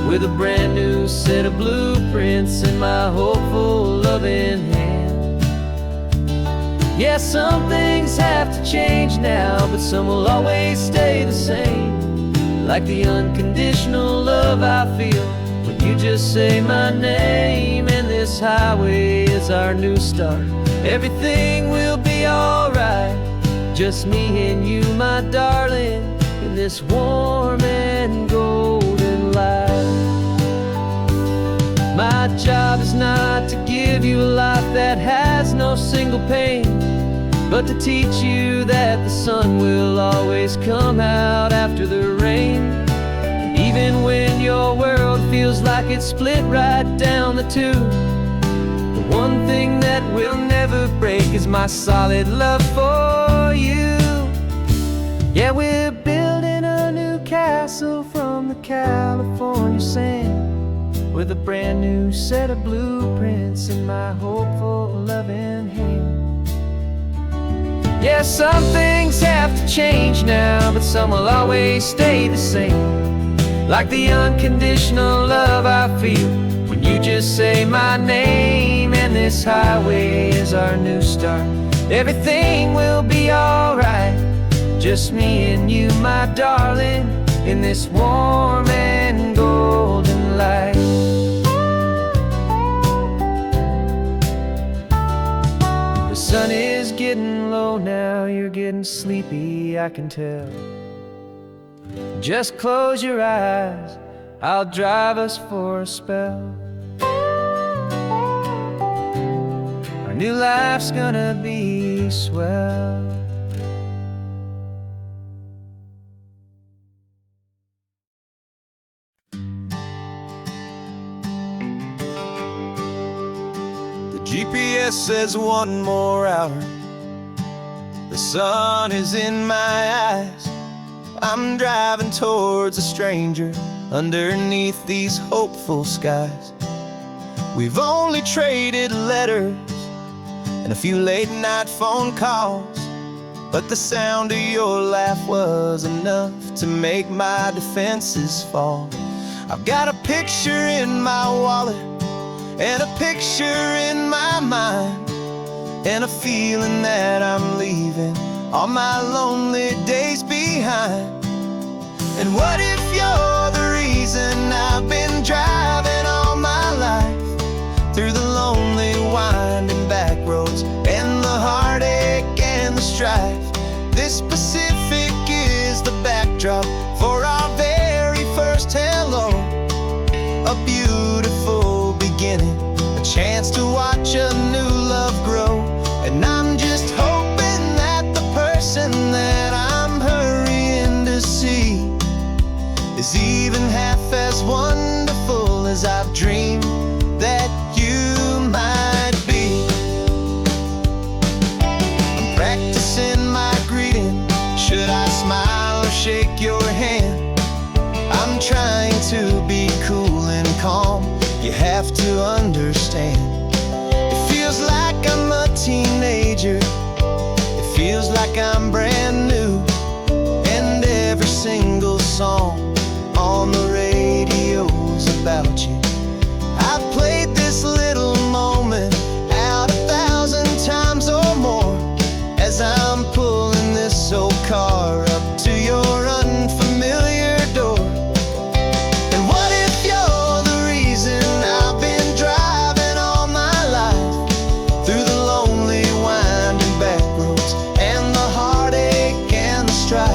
with a brand new set of blueprints in my hopeful, loving hand. Yeah, some things have to change now, but some will always stay the same. Like the unconditional love I feel when you just say my name. And this highway is our new start. Everything will be alright, just me and you, my darling, in this warm and golden light. My job is not to give you a life that has no single pain, but to teach you that the sun will always come out after the rain. And even when your world feels like it's split right down the two, the one thing that will never break is my solid love for you. Yeah, we're building a new castle from the California sand, with a brand new set of blueprints in my hopeful, loving hand. Yeah, some things have to change now, but some will always stay the same. Like the unconditional love I feel when you just say my name. And this highway is our new start. Everything will be alright, just me and you, my darling, in this warm and golden light. The sun is getting low now, you're getting sleepy, I can tell. Just close your eyes, I'll drive us for a spell. Our new life's gonna be swell. GPS says one more hour. The sun is in my eyes. I'm driving towards a stranger underneath these hopeful skies. We've only traded letters and a few late night phone calls, but the sound of your laugh was enough to make my defenses fall. I've got a picture in my wallet and a picture in my mind, and a feeling that I'm leaving all my lonely days behind. And what if you're the reason I've been driving all my life, through the lonely winding back roads and the heartache and the strife? This Pacific is the backdrop for our very first hello, a beautiful beginning, a chance to watch a new love grow. And I'm just hoping that the person that I'm hurrying to see is even half as wonderful as I've dreamed that you might be. I'm practicing my greeting. Should I smile or shake your hand? I'm trying to be cool and calm. You have to understand, it feels like I'm a teenager. It feels like I'm brand new. And every single song on the radio's about you. I've played this little moment out 1,000 times or more, as I'm pulling this old car up to your unfamiliar door. And what if you're the reason I've been driving all my life, through the lonely winding back roads and the heartache and the strife?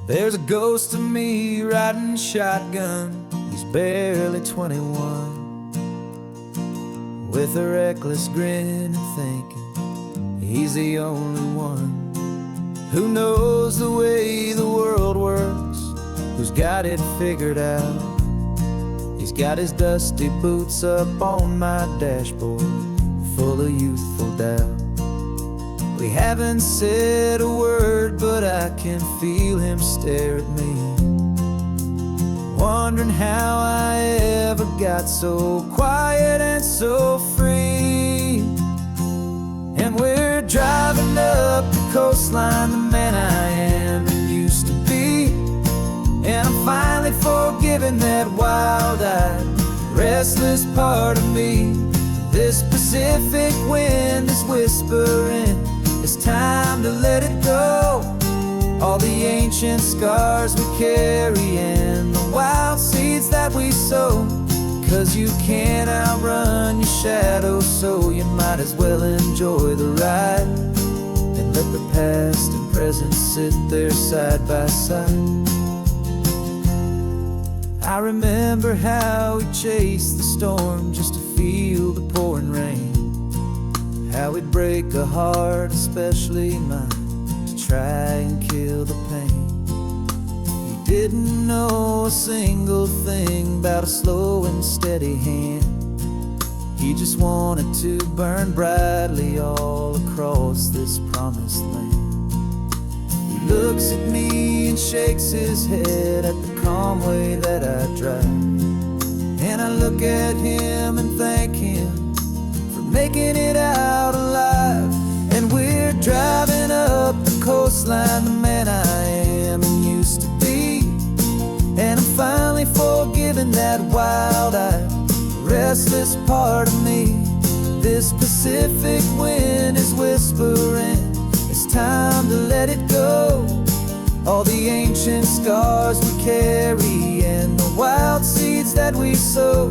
There's a ghost of me riding shotgun. He's barely 21, with a reckless grin and thinking he's the only one who knows the way the world works, who's got it figured out. He's got his dusty boots up on my dashboard, full of youthful doubt. We haven't said a word, but I can feel him stare at me, wondering how I ever got so quiet and so free. And we're driving up the coastline, the man I am and used to be. And I'm finally forgiving that wild-eyed, restless part of me. This Pacific wind is whispering, it's time to let it go. All the ancient scars we carry and the wild seeds that we sow. 'Cause you can't outrun your shadow, so you might as well enjoy the ride and let the past and present sit there side by side. I remember how we chased the storm just to feel the pouring rain, how we'd break a heart, especially mine, to try and kill the pain. He didn't know a single thing about a slow and steady hand. He just wanted to burn brightly all across this promised land. He looks at me and shakes his head at the calm way that I drive, and I look at him and thank him for making it out alive. And we're driving up the coastline, the man I am and used to be. And I'm finally forgiving that wild-eyed, restless part of me. This Pacific wind is whispering, it's time to let it go. All the ancient scars we carry and the wild seeds that we sow.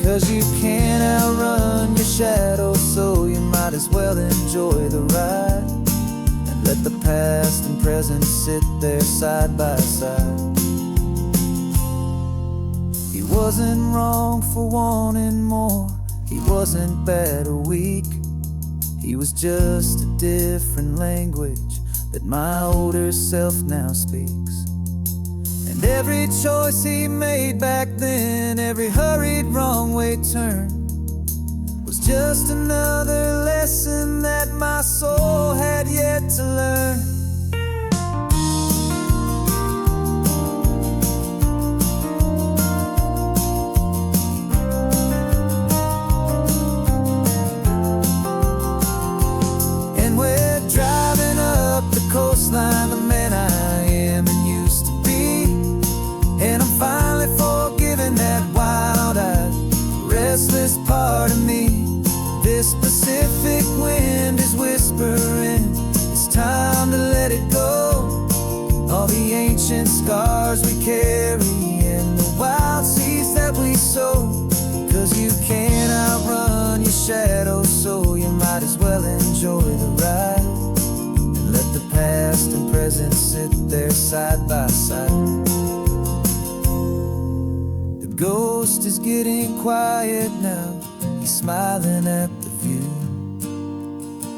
'Cause you can't outrun your shadow, so you might as well enjoy the ride and let the past and present sit there side by side. He wasn't wrong for wanting more, he wasn't bad or weak. He was just a different language that my older self now speaks. And every choice he made back then, every hurried wrong way turn, was just another lesson that my soul had yet to learn. Coastline, the man I am and used to be. And I'm finally forgiving that wild-eyed, restless part of me. This Pacific wind is whispering, it's time to let it go. All the ancient scars we carry and the wild seeds that we sow. 'Cause you can't outrun your shadow, so you might as well enjoy the ride. Let the past and present sit there side by side. The ghost is getting quiet now, he's smiling at the view.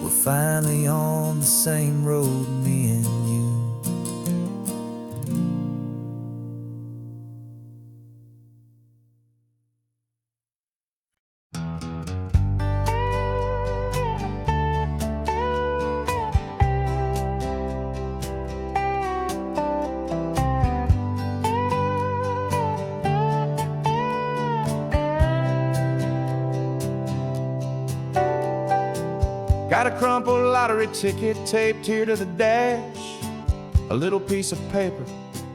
We're finally on the same road, me and you. Got a crumpled lottery ticket taped here to the dash, a little piece of paper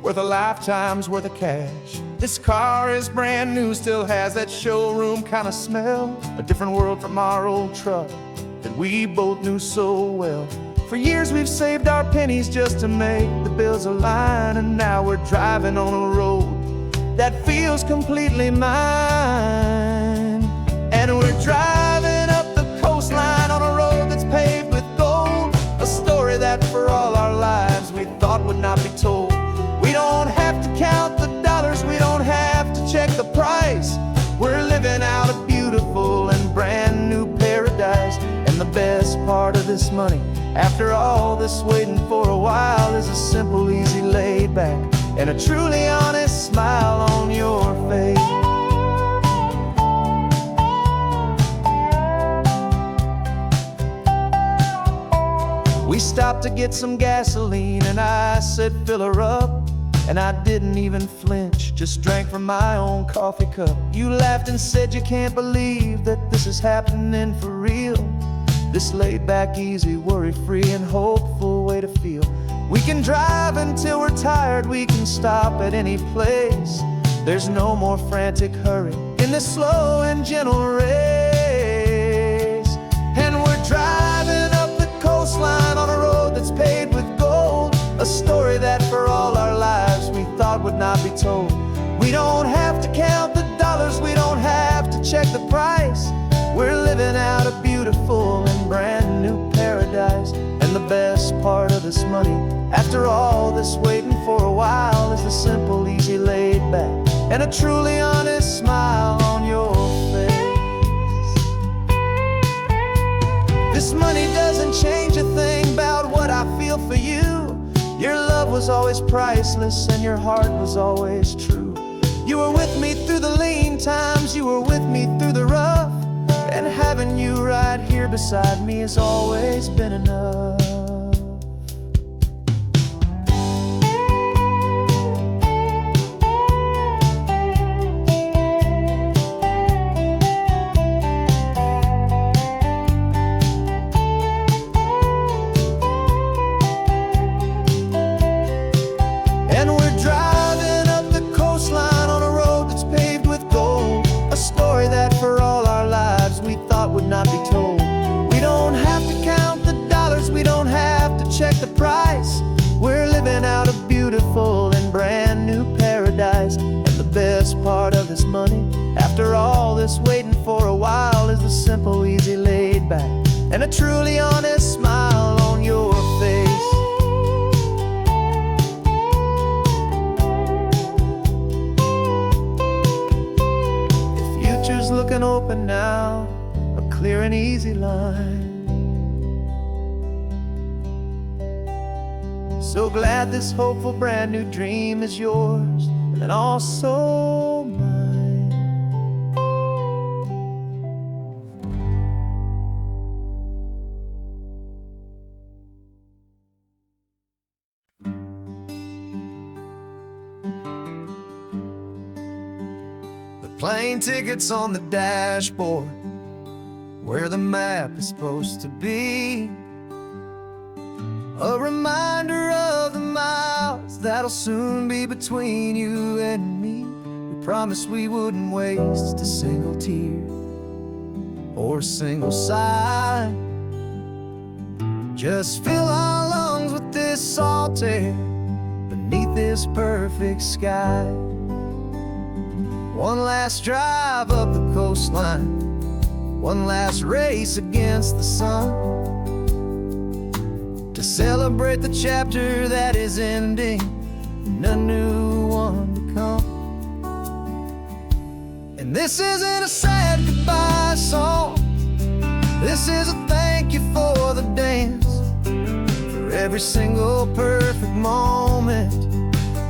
worth a lifetime's worth of cash. This car is brand new, still has that showroom kind of smell, a different world from our old truck that we both knew so well. For years we've saved our pennies just to make the bills align, and now we're driving on a road that feels completely mine. And we're driving up the coastline on a road that's paved with gold, a story that for all our lives we thought would not be told. this money. After all this waiting for a while is a simple, easy, laid back, and a truly honest smile on your face. We stopped to get some gasoline and I said fill her up, and I didn't even flinch, just drank from my own coffee cup. You laughed and said you can't believe that this is happening for real. This laid back, easy, worry-free and hopeful way to feel. We can drive until we're tired, we can stop at any place. There's no more frantic hurry in this slow and gentle race. And we're driving up the coastline on a road that's paved with gold, a story that for all our lives we thought would not be told. We don't have to count the dollars, we don't have to check the price. We're living out a beautiful and brand new paradise. And the best part of this money, after all this waiting for a while, is the simple, easy, laid back, and a truly honest smile on your face. This money doesn't change a thing about what I feel for you. Your love was always priceless and your heart was always true. You were with me through the lean times, you were with me through the rough, and having you right here beside me has always been enough. And we're driving up the coastline on a road that's paved with gold, a story that for all our lives we thought would not be told. We don't have to count the dollars, we don't have to check the price. We're living out a beautiful and brand new paradise. And the best part of this money, after all this waiting for a while, is the simple, easy, laid back, and a truly honest smile on your face. The future's looking open now, a clear and easy line. So glad this hopeful brand new dream is yours and also mine. The plane ticket's on the dashboard, where the map is supposed to be. A reminder of the miles that'll soon be between you and me. We promised we wouldn't waste a single tear or a single sigh. Just fill our lungs with this salt air beneath this perfect sky. One last drive up the coastline, one last race against the sun, to celebrate the chapter that is ending and a new one to come. And this isn't a sad goodbye song, this is a thank you for the dance, for every single perfect moment,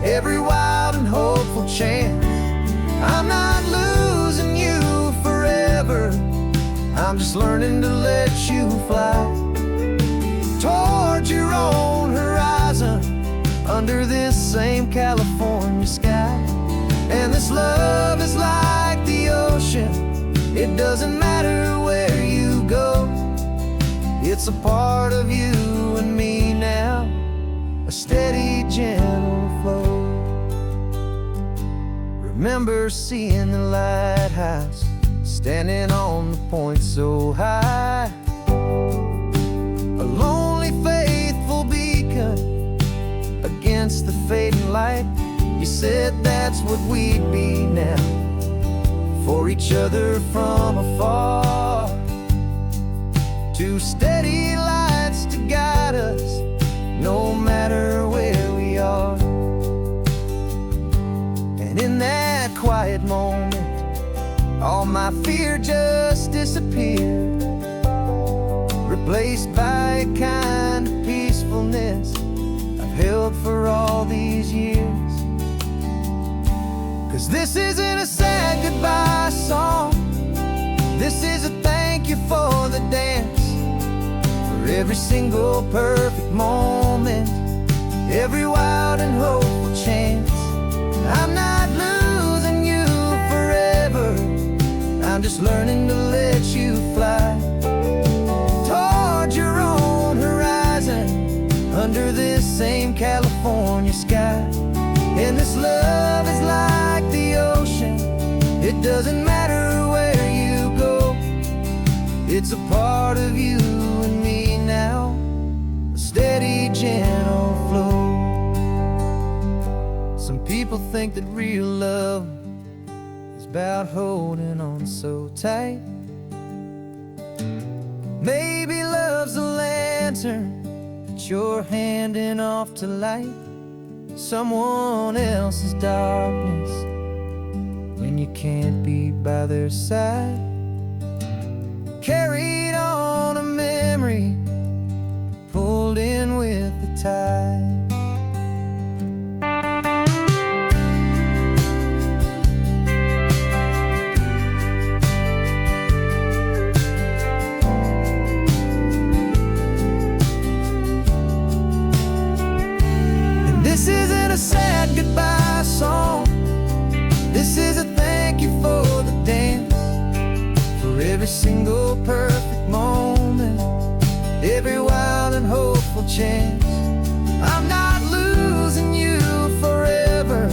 every wild and hopeful chance. I'm not losing you forever, I'm just learning to let you fly toward your own horizon, under this same California sky. And this love is like the ocean, it doesn't matter where you go, it's a part of you and me now, a steady, gentle flow. Remember seeing the lighthouse, standing on the point so high, a lonely, faithful beacon against the fading light. You said that's what we'd be now, for each other from afar. Two steady lights to guide us, no matter where we are. And in that quiet moment, all my fear just disappeared, replaced by a kind of peacefulness I've held for all these years. 'Cause this isn't a sad goodbye song, this is a thank you for the dance, for every single perfect moment, every wild and hopeful chance. I'm not losing you forever, I'm just learning to let you fly toward your own horizon, under this same California sky. And this love is like the ocean, it doesn't matter where you go, it's a part of you and me now, a steady, gentle flow. Some people think that real love is about holding on so tight. Maybe love's a lantern that you're handing off to light someone else's darkness when you can't be by their side. Carried on a memory, pulled in with the tide. This isn't a sad goodbye song, this is a thank you for the dance, for every single perfect moment, every wild and hopeful chance. I'm not losing you forever,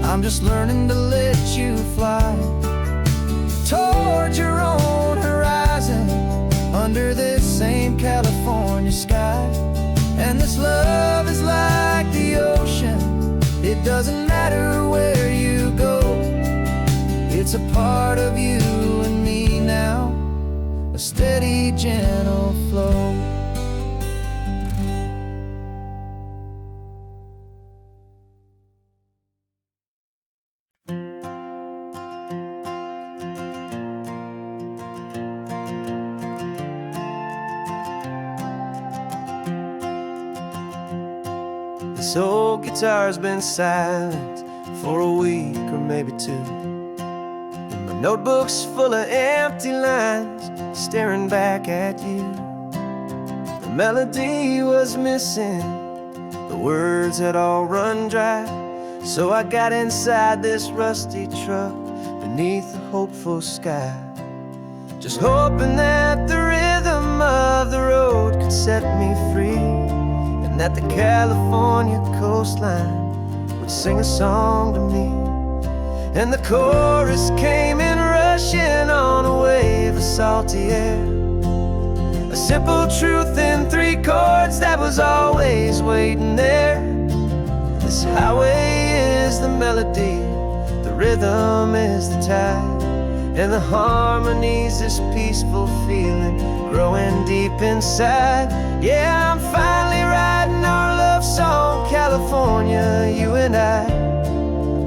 I'm just learning to let you fly toward your own horizon, under this same California sky. And this love is like the ocean, it doesn't matter where you go, it's a part of you and me now, a steady, gentle flow. This old guitar's been silent for a week or maybe two, and my notebook's full of empty lines staring back at you. The melody was missing, the words had all run dry, so I got inside this rusty truck beneath the hopeful sky, just hoping that the rhythm of the road could set me free, and that the California coastline would sing a song to me. And the chorus came in rushing on a wave of salty air, a simple truth in 3 chords that was always waiting there. This highway is the melody, the rhythm is the tide, and the harmony's this peaceful feeling growing deep inside. Yeah, I'm finally writing our love song, California, you and I,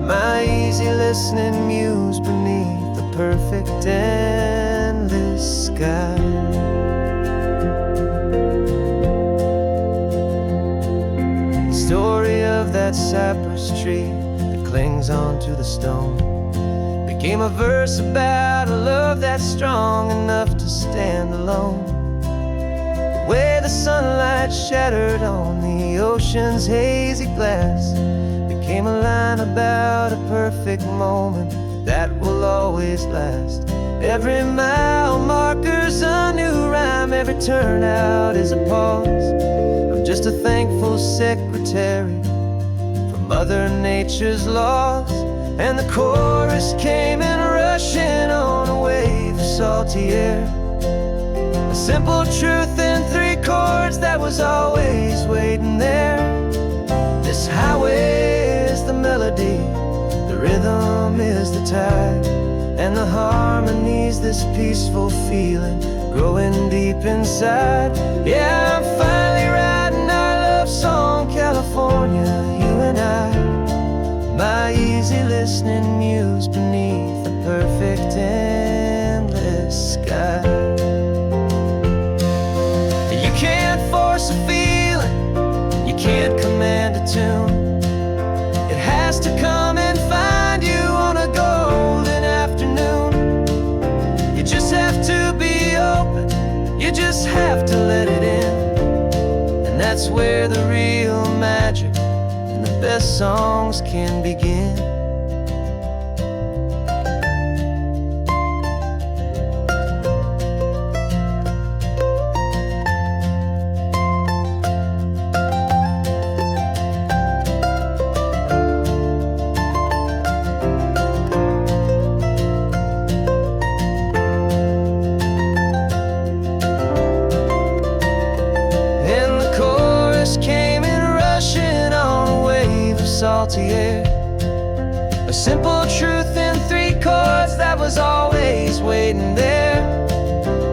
my easy listening muse beneath the perfect endless sky. The story of that cypress tree that clings onto the stone became a verse about a love that's strong enough to stand alone. The way the sunlight shattered on the ocean's hazy glass became a line about a perfect moment that will always last. Every mile marker's a new rhyme, every turnout is a pause. I'm just a thankful secretary for Mother Nature's laws. And the chorus came in rushing on a wave of salty air, a simple truth in 3 chords that was always waiting there. This highway is the melody, the rhythm is the tide, and the harmony's this peaceful feeling growing deep inside. Yeah, I'm finally writing our love song, California, you and I, my easy listening muse beneath the perfect endless sky. where the real magic and the best songs can begin. Salty air, a simple truth in 3 chords that was always waiting there.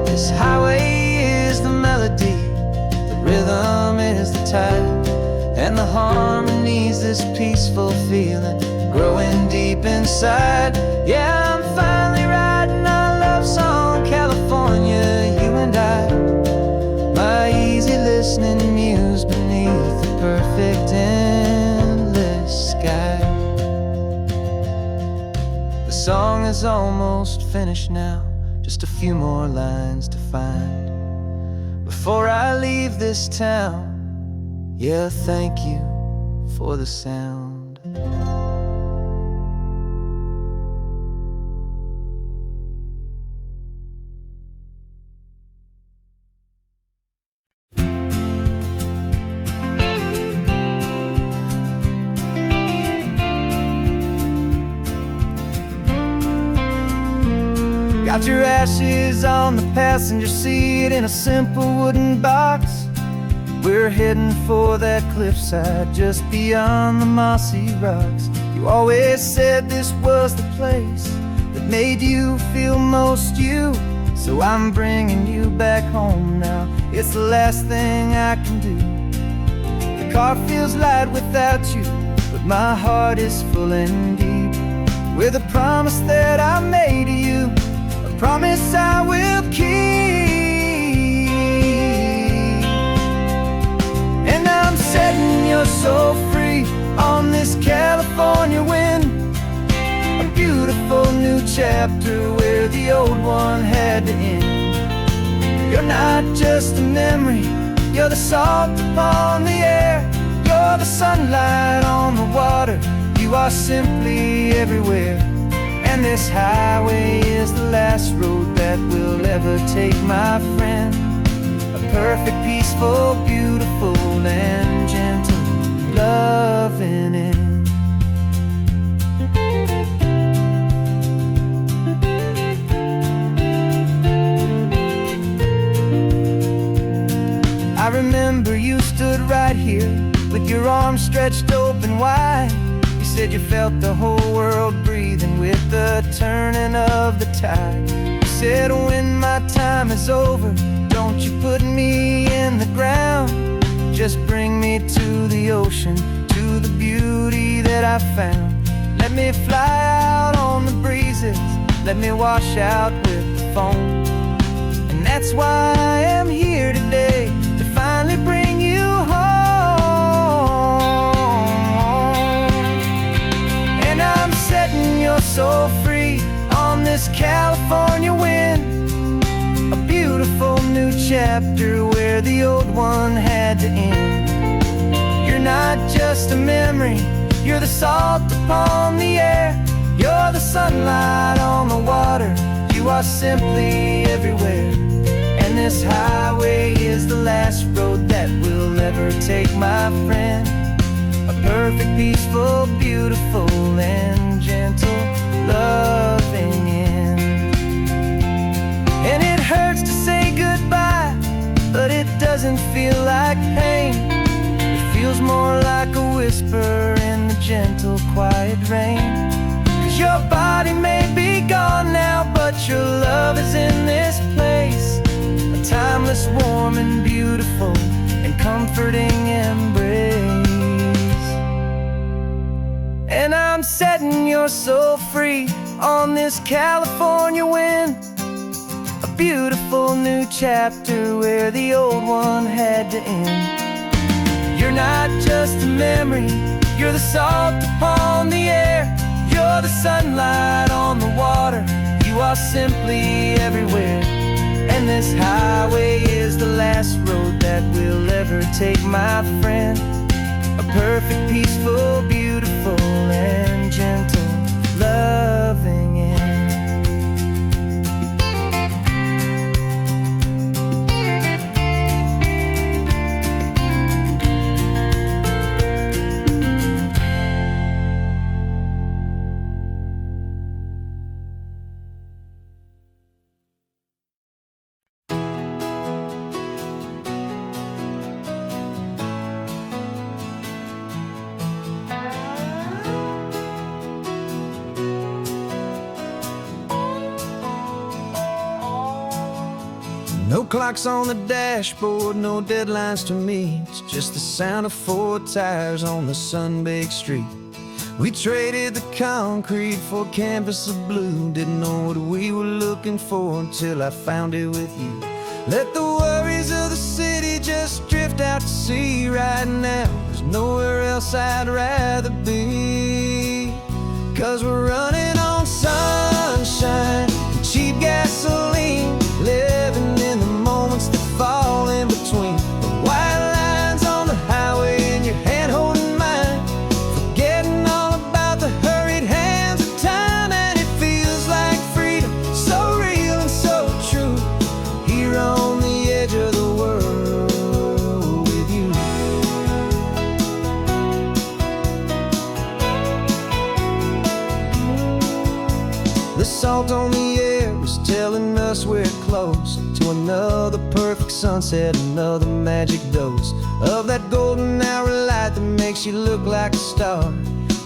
This highway is the melody, the rhythm is the tide, and the harmony's this peaceful feeling growing deep inside. Yeah, I'm finally writing our love song, California, you and I. My easy listening muse beneath the perfect sky. The song is almost finished now, just a few more lines to find before I leave this town. Yeah, thank you for the sound. Got your ashes on the passenger seat in a simple wooden box. We're heading for that cliffside just beyond the mossy rocks. You always said this was the place that made you feel most you, so I'm bringing you back home now. It's the last thing I can do. The car feels light without you, but my heart is full and deep with a promise that I made to you, promise I will keep. And I'm setting your soul free on this California wind, a beautiful new chapter where the old one had to end. You're not just a memory, you're the salt upon the air, you're the sunlight on the water, you are simply everywhere. And this highway is the last road that we'll ever take, my friend. A perfect, peaceful, beautiful, and gentle loving end. I remember you stood right here with your arms stretched open wide. You said you felt the whole world breathing with the turning of the tide. You said when my time is over, don't you put me in the ground, just bring me to the ocean, to the beauty that I found. Let me fly out on the breezes, let me wash out with the foam. And that's why I am here today, to finally bring you home. And I'm setting your soul free on this California wind, a beautiful new chapter where the old one had to end. You're not just a memory, you're the salt upon the air, you're the sunlight on the water, you are simply everywhere. And this highway is the last road that we'll ever take, my friend. A perfect, peaceful, beautiful, and gentle loving end. And it hurts to say goodbye, but it doesn't feel like pain. It feels more like a whisper in the gentle, quiet rain. 'Cause your body may be gone now, but your love is in this place, a timeless, warm, and beautiful, and comforting embrace. And I'm setting your soul free on this California wind, a beautiful new chapter where the old one had to end. You're not just a memory, you're the salt upon the air, you're the sunlight on the water, you are simply everywhere. And this highway is the last road that we'll ever take, my friend. A perfect, peaceful, beautiful, and gentle, loving end. No clocks on the dashboard, no deadlines to meet. It's just the sound of 4 tires on the sun-baked street. We traded the concrete for a canvas of blue. Didn't know what we were looking for until I found it with you. Let the worries of the city just drift out to sea right now. There's nowhere else I'd rather be. 'Cause we're running on sunshine and cheap gasoline, living in the moments that fall in between. The white lines on the highway and your hand holding mine, forgetting all about the hurried hands of time. And it feels like freedom, so real and so true, here on the edge of the world with you. The salt on the air is telling us we're close to another perfect sunset, another magic dose of that golden hour light that makes you look like a star,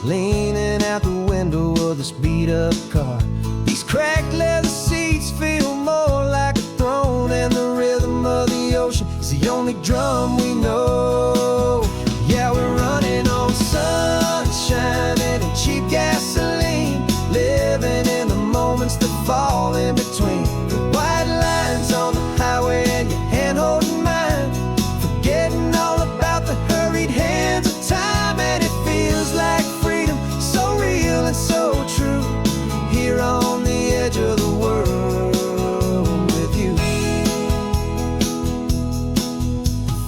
leaning out the window of this beat-up car. These cracked leather seats feel more like a throne, and the rhythm of the ocean is the only drum we know. Yeah, we're running on sunshine and cheap gasoline, living in the moments that fall in between. The white lines on the highway and your hand holding mine, forgetting all about the hurried hands of time. And it feels like freedom, so real and so true, here on the edge of the world with you.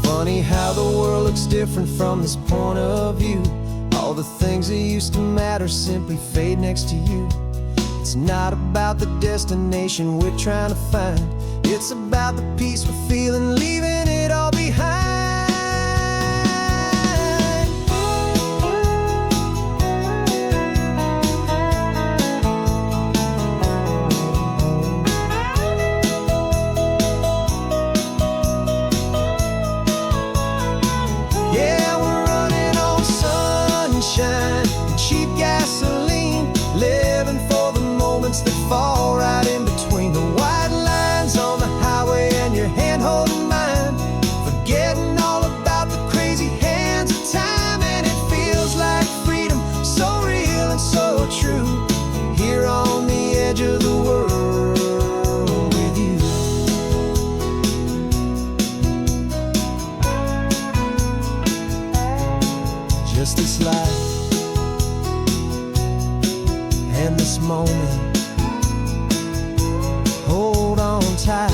Funny how the world looks different from this point of view. All the things that used to matter simply fade next to you. It's not about the destination we're trying to find, it's about the peace we're feeling, leaving it all behind. Yeah, we're running on sunshine and cheap gasoline, living for the moments that fall right in between. The white lines on the highway and your hand holding mine, forgetting all about the crazy hands of time. And it feels like freedom, so real and so true, here on the edge of the world with you. Just this life and this moment, hold on tight,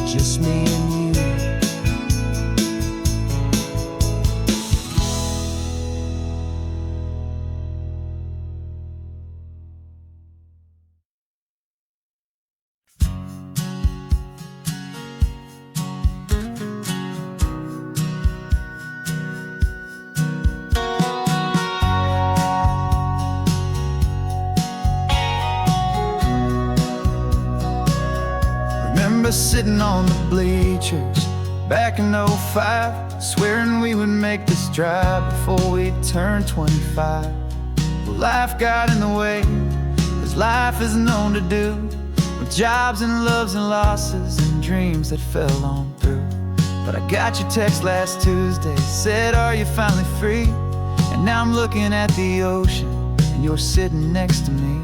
just me and you. Remember sitting on the bleachers back in '05, swearing we would make this drive before we turned 25. Well, life got in the way, as life is known to do, with jobs and loves and losses and dreams that fell on through. But I got your text last Tuesday, said, are you finally free? And now I'm looking at the ocean, and you're sitting next to me.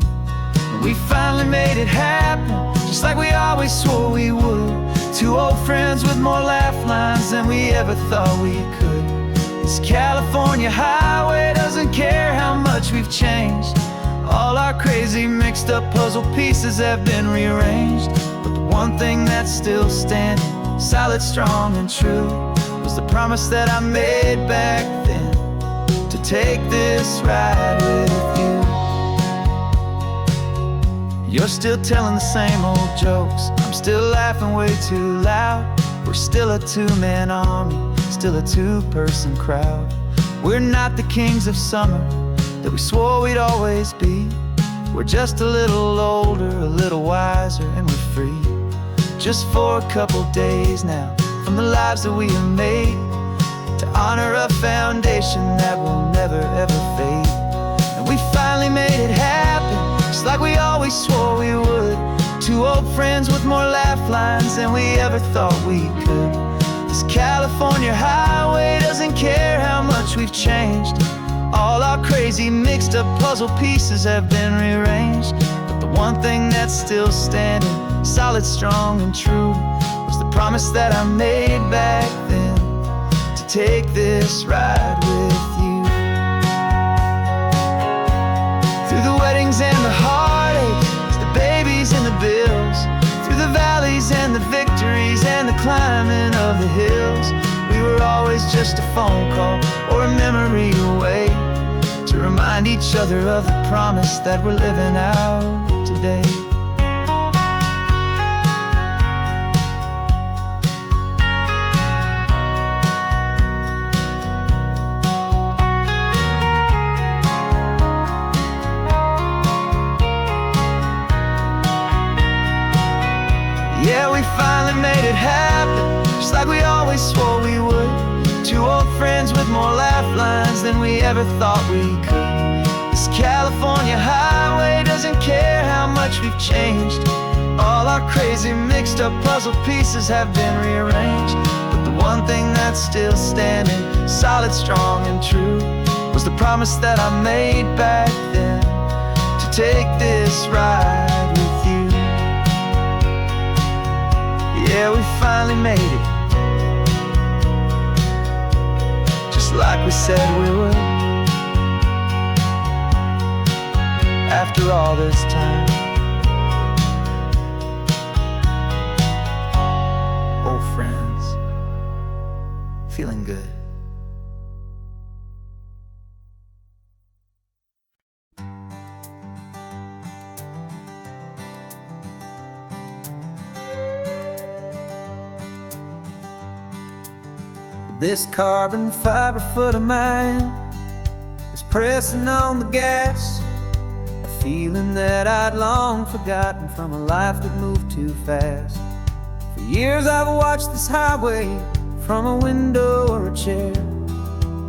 And we finally made it happen, just like we always swore we would. Two old friends with more laugh lines than we ever thought we could. This California highway doesn't care how much we've changed. All our crazy mixed up puzzle pieces have been rearranged, but the one thing that's still standing, solid, strong, and true, was the promise that I made back then, to take this ride with you. You're still telling the same old jokes, I'm still laughing way too loud. We're still a two-man army, still a two-person crowd. We're not the kings of summer that we swore we'd always be. We're just a little older, a little wiser, and we're free. Just for a couple days now, from the lives that we have made, to honor a foundation that will never ever fade. And we finally made it happen, just like we always swore we would. Two old friends with more laugh lines than we ever thought we could. This California highway doesn't care how much we've changed. All our crazy mixed up puzzle pieces have been rearranged, but the one thing that's still standing, solid, strong, and true, was the promise that I made back then, to take this ride with you. Through the weddings and the heartaches, the babies and the bills, through the valleys and the victories and the climbing of the hills, we were always just a phone call or a memory away, to remind each other of the promise that we're living out today. Yeah, we finally made it happen, just like we always swore we would. Two old friends with more laugh lines than we ever thought we could. This California highway doesn't care how much we've changed. All our crazy mixed up puzzle pieces have been rearranged, but the one thing that's still standing, solid, strong, and true, was the promise that I made back then, to take this ride with you. Yeah, we finally made it, just like we said we would. After all this time, old friends, feeling good. This carbon fiber foot of mine is pressing on the gas, a feeling that I'd long forgotten from a life that moved too fast. For years I've watched this highway from a window or a chair,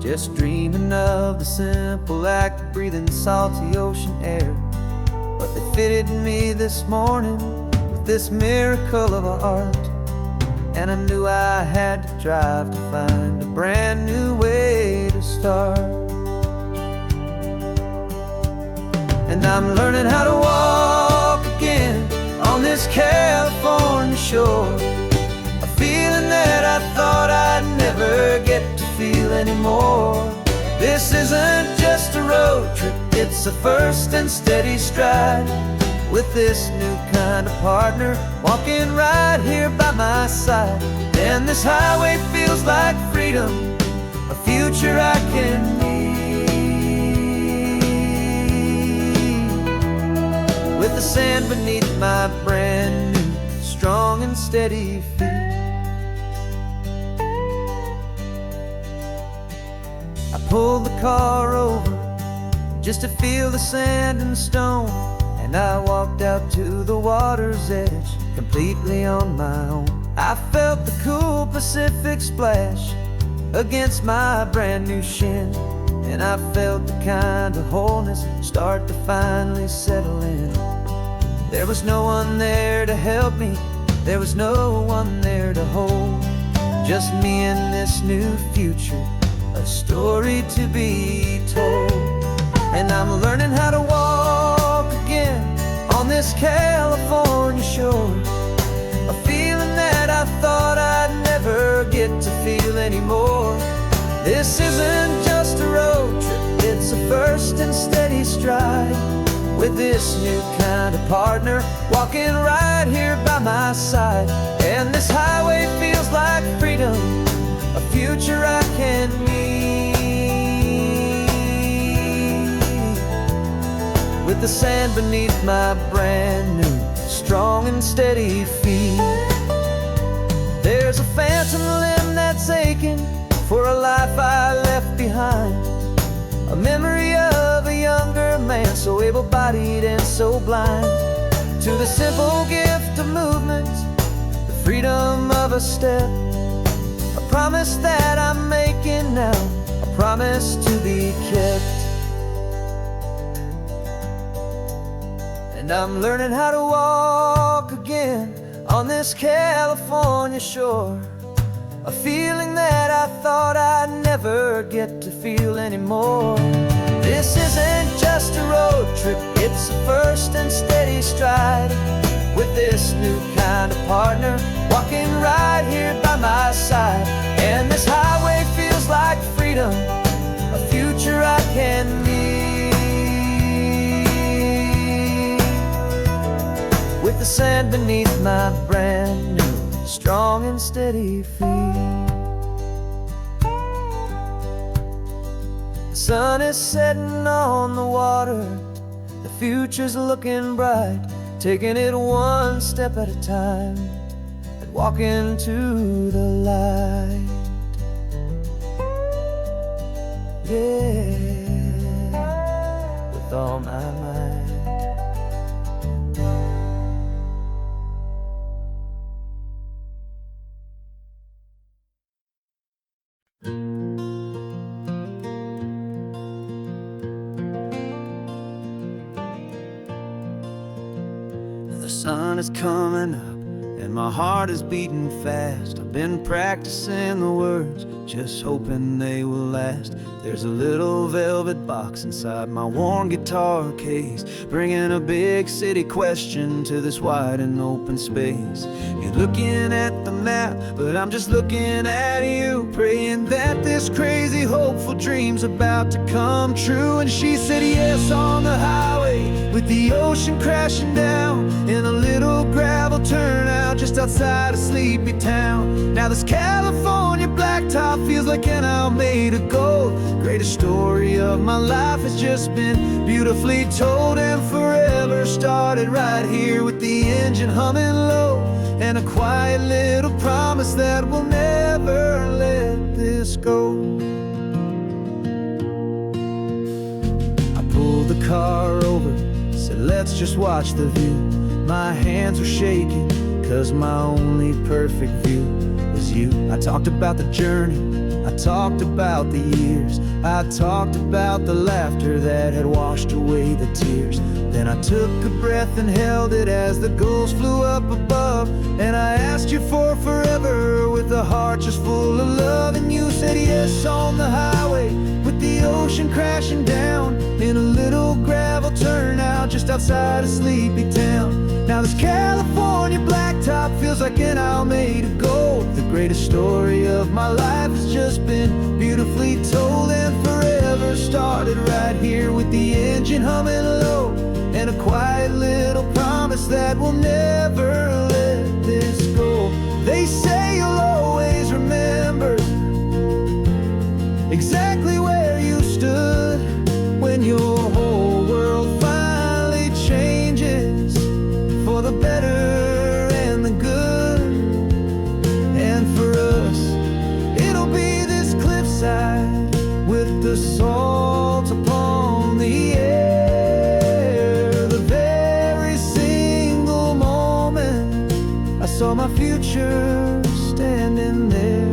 just dreaming of the simple act of breathing salty ocean air. But they fitted me this morning with this miracle of art, and I knew I had to drive to find a brand new way to start. And I'm learning how to walk again on this California shore, a feeling that I thought I'd never get to feel anymore. This isn't just a road trip, it's a first and steady stride, with this new kind of partner walking right here by my side. And this highway feels like freedom, a future I can need, with the sand beneath my brand new, strong and steady feet. I pulled the car over just to feel the sand and stone, and I walked out to the water's edge, completely on my own. I felt the cool Pacific splash against my brand new shin, and I felt the kind of wholeness start to finally settle in. There was no one there to help me, there was no one there to hold, just me and this new future, a story to be told. And I'm learning how to walk again on this California shore, a feeling that I thought I'd never get to feel anymore. This isn't just a road trip, it's a first and steady stride, with this new kind of partner, walking right here by my side. And this highway feels like freedom, a future I can meet, with the sand beneath my brand new, strong and steady feet. There's a phantom limb that's aching for a life I left behind, a memory of a younger man, so able-bodied and so blind, to the simple gift of movement, the freedom of a step, a promise that I'm making now, a promise to be kept. And I'm learning how to walk again on this California shore, a feeling that I thought I'd never get to feel anymore. This isn't just a road trip, it's a first and steady stride, with this new kind of partner, walking right here by my side. And this highway feels like freedom, a future I can meet, with the sand beneath my brand new, strong and steady feet. The sun is setting on the water, the future's looking bright, taking it one step at a time and walking to the light. Yeah, with all my might. The sun is coming up and my heart is beating fast. I've been practicing the words, just hoping they will last. There's a little velvet box inside my worn guitar case, bringing a big city question to this wide and open space. You're looking at the map, but I'm just looking at you, praying that this crazy hopeful dream's about to come true. And she said yes on the highway, with the ocean crashing down, in a little gravel turnout just outside a sleepy town. Now this California blacktop feels like an hour made of gold. Greatest story of my life has just been beautifully told, and forever started right here with the engine humming low, and a quiet little promise that we'll never let this go. I pulled the car over, said let's just watch the view. My hands were shaking, cause my only perfect view was you. I talked about the journey, I talked about the years, I talked about the laughter that had washed away the tears. Then I took a breath and held it as the gulls flew up above, and I asked you for forever with a heart just full of love. And you said yes on the highway, with the ocean crashing down, in a little gravel turnout just outside a sleepy town. Now this California blacktop feels like an hour made of gold. The greatest story of my life has just been beautifully told, and forever started right here with the engine humming low, and a quiet little promise that we'll never let this go. They say you'll always remember exactly where you stood when your whole world finally changes for the better and the good. And for us, it'll be this cliffside with the salt upon the air. The very single moment I saw my future standing there.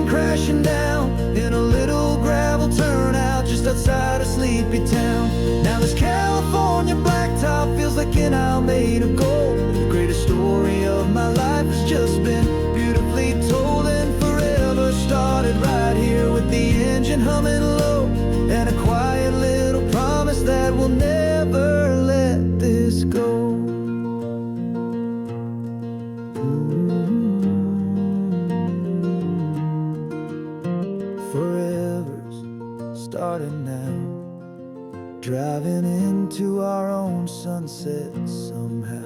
Crashing down in a little gravel turnout just outside a sleepy town. Now this California blacktop feels like an hour made of gold. The greatest story of my life has just been beautifully told, and forever started right here with drumming low, and a quiet little promise that we'll never let this go. Forever's starting now, driving into our own sunset somehow.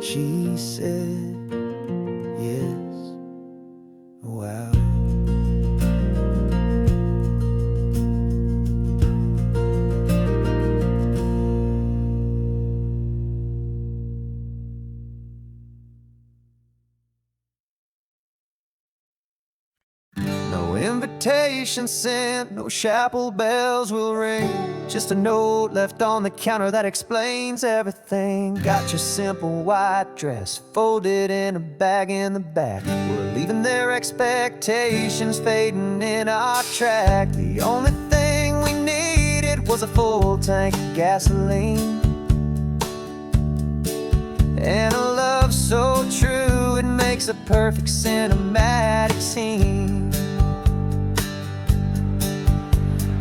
She said, yes, wow. No invitation sent, no chapel bells will ring. Just a note left on the counter that explains everything. Got your simple white dress folded in a bag in the back. We're leaving their expectations fading in our track. The only thing we needed was a full tank of gasoline, and a love so true it makes a perfect cinematic scene.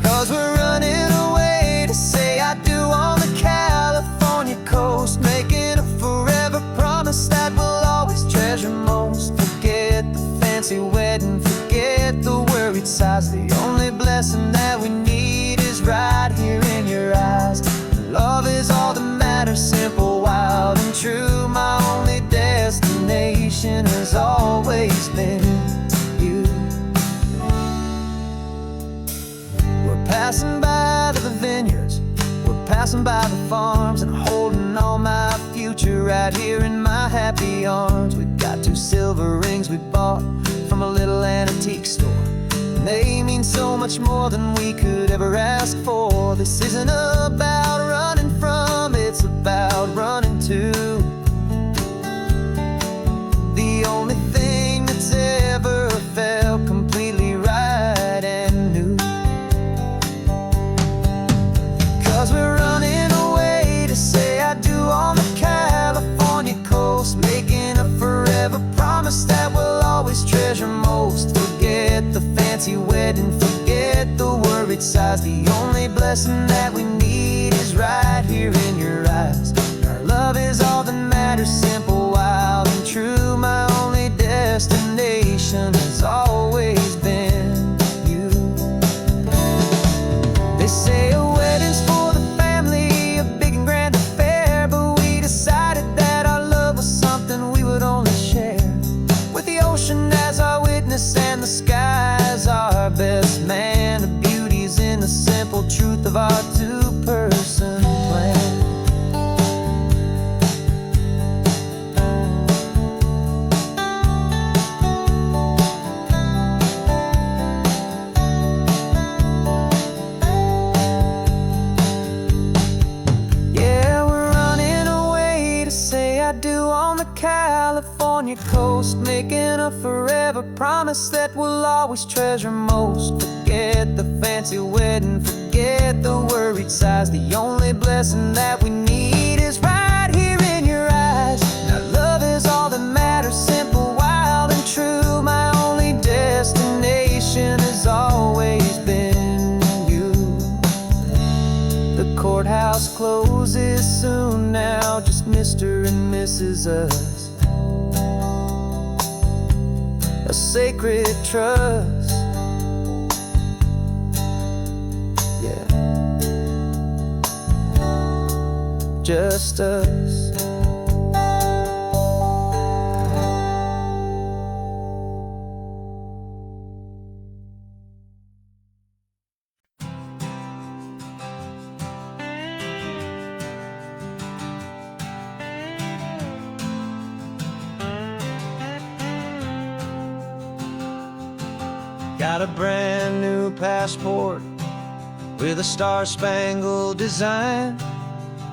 'Cause we're running away to say I do on the California coast, making a forever promise that we'll always treasure most. Forget the fancy wedding, forget the worried sighs. The only blessing that we need is right here in your eyes. Love is all that matters, simple, wild, and true. My only destination has always been you. We're passing by the vineyards, we're passing by the farms, and holding all my future right here in my happy arms. We've got 2 silver rings we bought from a little antique store, and they mean so much more than we could ever ask for. This isn't about running from, it's about running to the only thing that's ever felt completely right and new. 'Cause we're running away to say I do on the California coast, making a forever promise that we'll always treasure most. Forget the fancy wedding, forget the worried sighs. The only blessing that we need is right here in your eyes. Our love is all that matters, simple, wild, and true. My only destination has always been you. They say a wedding's for the family, a big and grand affair, but we decided that our love was something we would only share with the ocean as our witness and the sky as our best man. The beauty's in the simple truth of our 2-person plan. Yeah, we're running away to say I do on the California coast, making a forever promise that we'll always treasure most. Forget the fancy wedding, forget the worried sighs. The only blessing that we need is right here in your eyes. Now love is all that matters, simple, wild, and true. My only destination has always been you. The courthouse closes soon now, just Mr. and Mrs. Us. A sacred trust, yeah, just us. Got a brand new passport with a star-spangled design,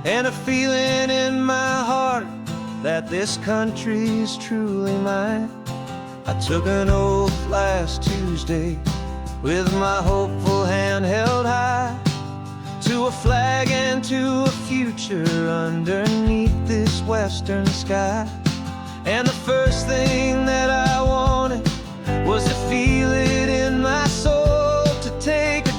and a feeling in my heart that this country's truly mine. I took an oath last Tuesday with my hopeful hand held high, to a flag and to a future underneath this western sky. And the first thing that I wanted was to feel it in my soul, to take a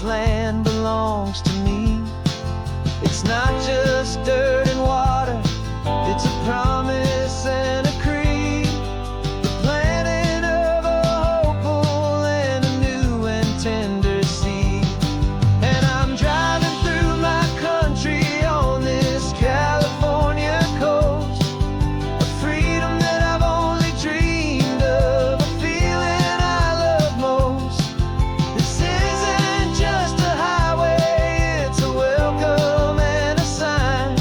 land belongs to me. It's not just dirt and water, it's a promise and a creed, the planting of a hopeful and a new and tender seed. And I'm driving through my country on this California coast, a freedom that I've only dreamed of, a feeling I love most. This isn't just a highway, it's a welcome and a sign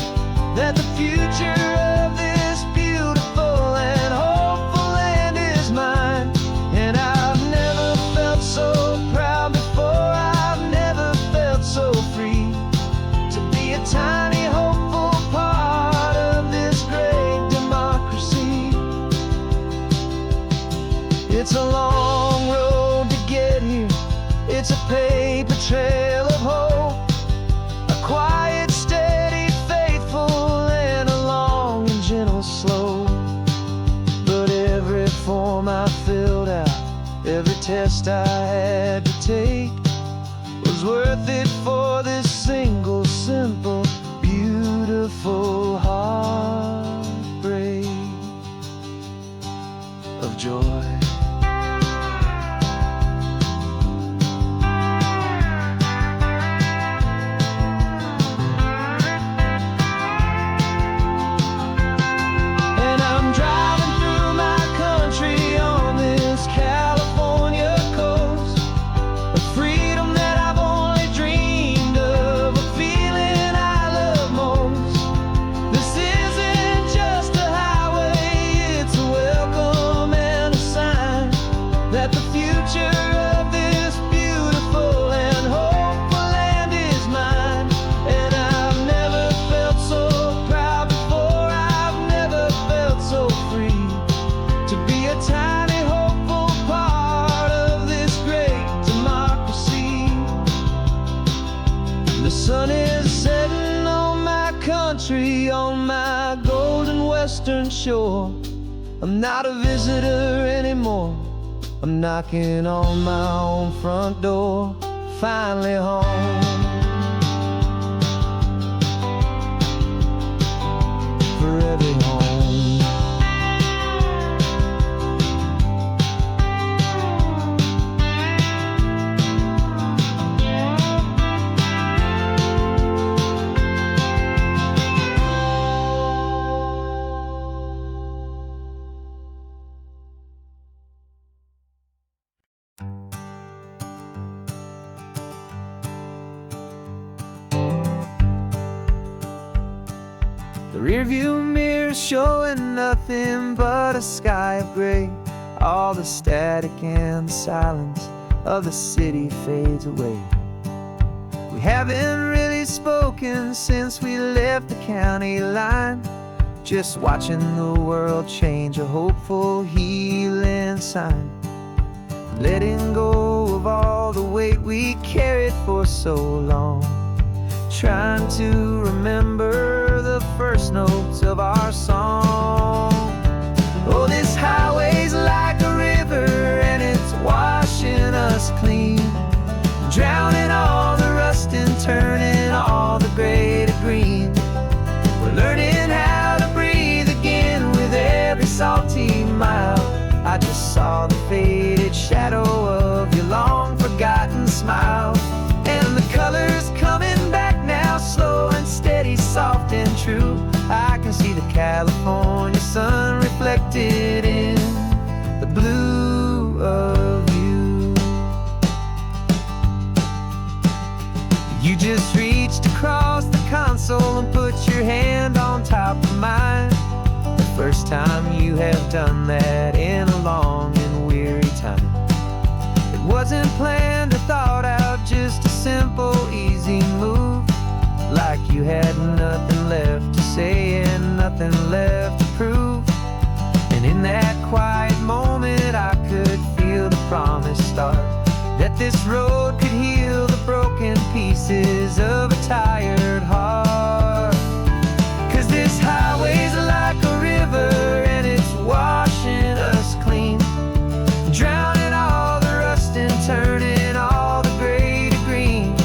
that the future of this beautiful and hopeful land is mine. And I've never felt so proud before, I've never felt so free to be a tiny hopeful part of this great democracy. It's a long road to get here, it's a paper trail of hope, a quiet, steady, faithful, and a long and gentle slope. But every form I filled out, every test I had to take, was worth it for this single, simple, beautiful heartbreak of joy. And I'm driving through my country on this California coast, a freedom that I've only dreamed of, a feeling I love most. This isn't just a highway, it's a welcome and a sign that the future of this beautiful and hopeful land is mine. And I've never felt so proud before, I've never felt so free to be a tiny hopeful part of this great democracy. The sun is setting on my country, on my golden western shore. I'm not a visitor anymore, I'm knocking on my own front door, finally home. Forever home. The rearview mirror showing nothing but a sky of gray. All the static and the silence of the city fades away. We haven't really spoken since we left the county line, just watching the world change, a hopeful healing sign. Letting go of all the weight we carried for so long, trying to remember the first notes of our song. Oh, this highway's like a river and it's washing us clean, drowning all the rust and turning all the gray to green. We're learning how to breathe again with every salty mile. I just saw the faded shadow of your long forgotten smile, and the colors coming back now, slow and steady, soft and true. I can see the California sun reflected in the blue of you. You just reached across the console and put your hand on top of mine. The first time you have done that in a long and weary time. It wasn't planned or thought out, just a simple, easy move. Like you had nothing left to say and nothing left to prove. And in that quiet moment I could feel the promise start, that this road could heal the broken pieces of a tired heart. 'Cause this highway's like a river and it's washing us clean, drowning all the rust and turning all the gray to green.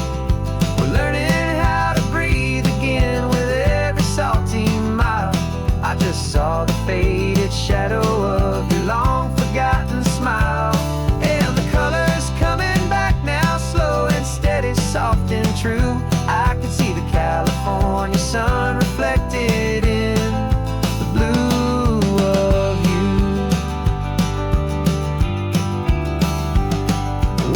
true. I could see the California sun reflected in the blue of you.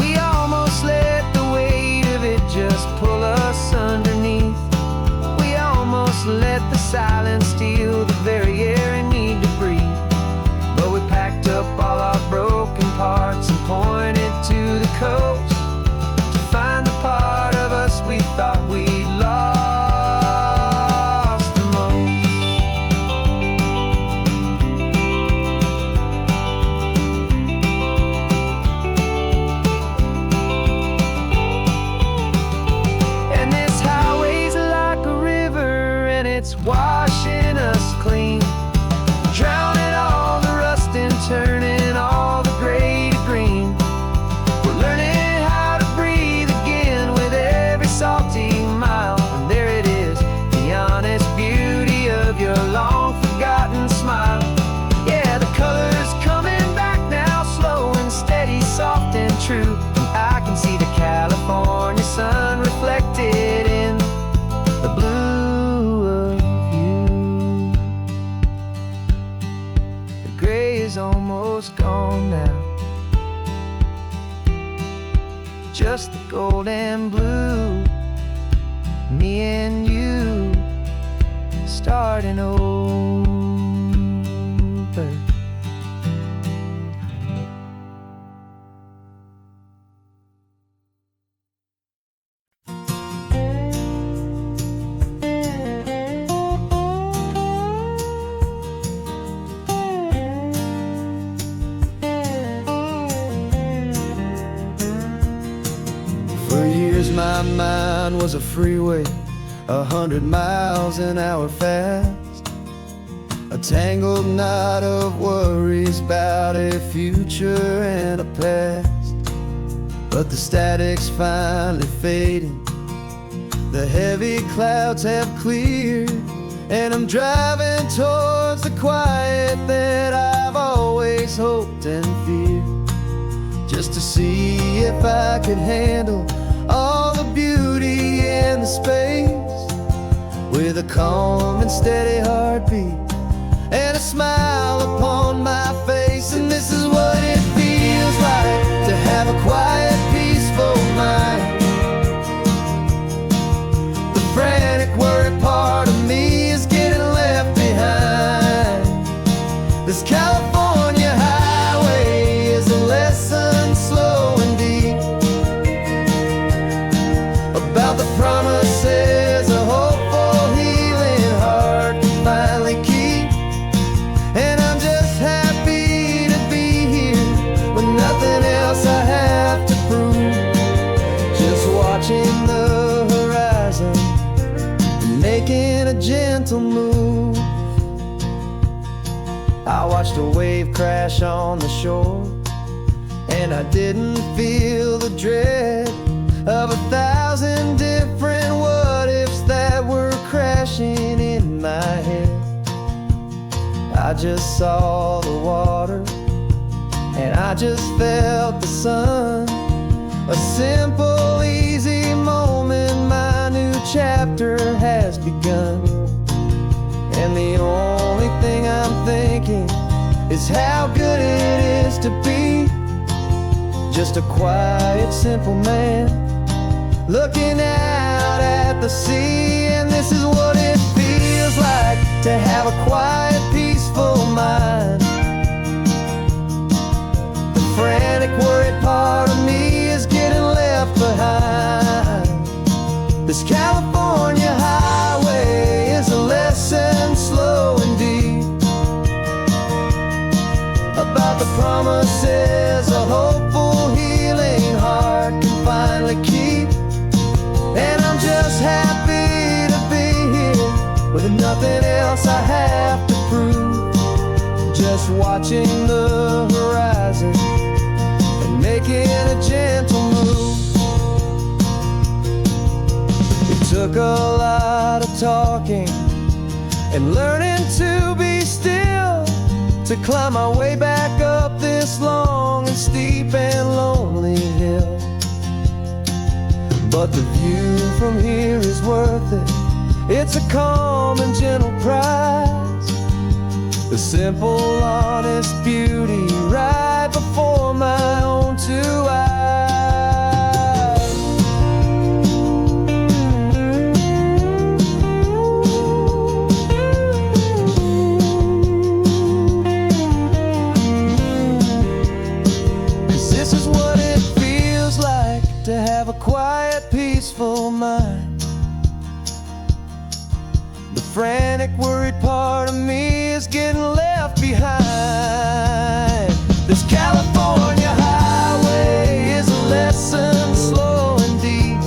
We almost let the weight of it just pull us underneath. We almost let the silence steal the very air I need to breathe. But we packed up all our broken parts and pointed to the coast to find the part of us we thought we'd lost the most. And this highway's like a river, and it's washing us clean, drowning all the rust and turning all the gray to green. We're learning how to breathe again with every salty mile. And there it is, the honest beauty of your long forgotten smile. Yeah, the color's coming back now, slow and steady, soft and true. And I can see the California sun reflected in the blue of you. The gray is almost gone now, just the gold and blue. Me and you starting over. For years my mind was a freeway, 100 miles an hour fast, a tangled knot of worries about a future and a past. But the static's finally fading, the heavy clouds have cleared, and I'm driving towards the quiet that I've always hoped and feared, just to see if I could handle all the beauty in the space, with a calm and steady heartbeat and a smile upon my face. And this is what it feels like to have a quiet, peaceful mind. The frantic, worried part of me is getting left behind. This California highway is a lesson slow and deep about the promises a hopeful, healing heart can finally keep. And I'm just happy to be here with nothing else I have to prove, just watching the horizon and making a gentle move. I watched a wave crash on the shore, and I didn't feel the dread of 1,000 different what-ifs that were crashing in my head. I just saw the water, and I just felt the sun. A simple, easy moment, my new chapter has begun. And the only thing I'm thinking is how good it is to be just a quiet, simple man looking out at the sea. And this is what it feels like to have a quiet, peaceful mind. The frantic, worried part of me is getting left behind. This California highway is a lesson slow and deep about the promises a hopeful, healing heart can finally keep. And I'm just happy to be here with nothing else I have to prove, just watching the horizon and making a gentle move. It took a lot of talking and learning to be still to climb my way back up this long and steep and lonely hill. but the view from here is worth it. It's a calm and gentle prize, the simple, honest beauty right before my own two eyes. 'Cause this is what it feels like to have a quiet, peaceful mind. The frantic, worried part of me is getting left behind. This California highway is a lesson slow and deep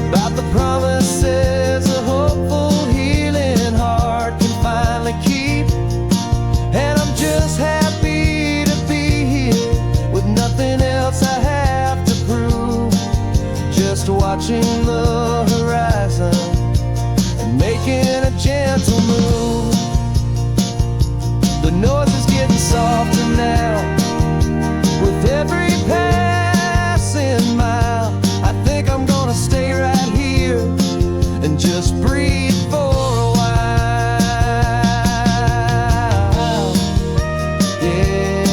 about the promises a hopeful, healing heart can finally keep. And I'm just happy to be here with nothing else I have to prove, just watching the horizon and making a gentle move. The noise is getting softer now with every passing mile. I think I'm gonna stay right here and just breathe for a while. Yeah,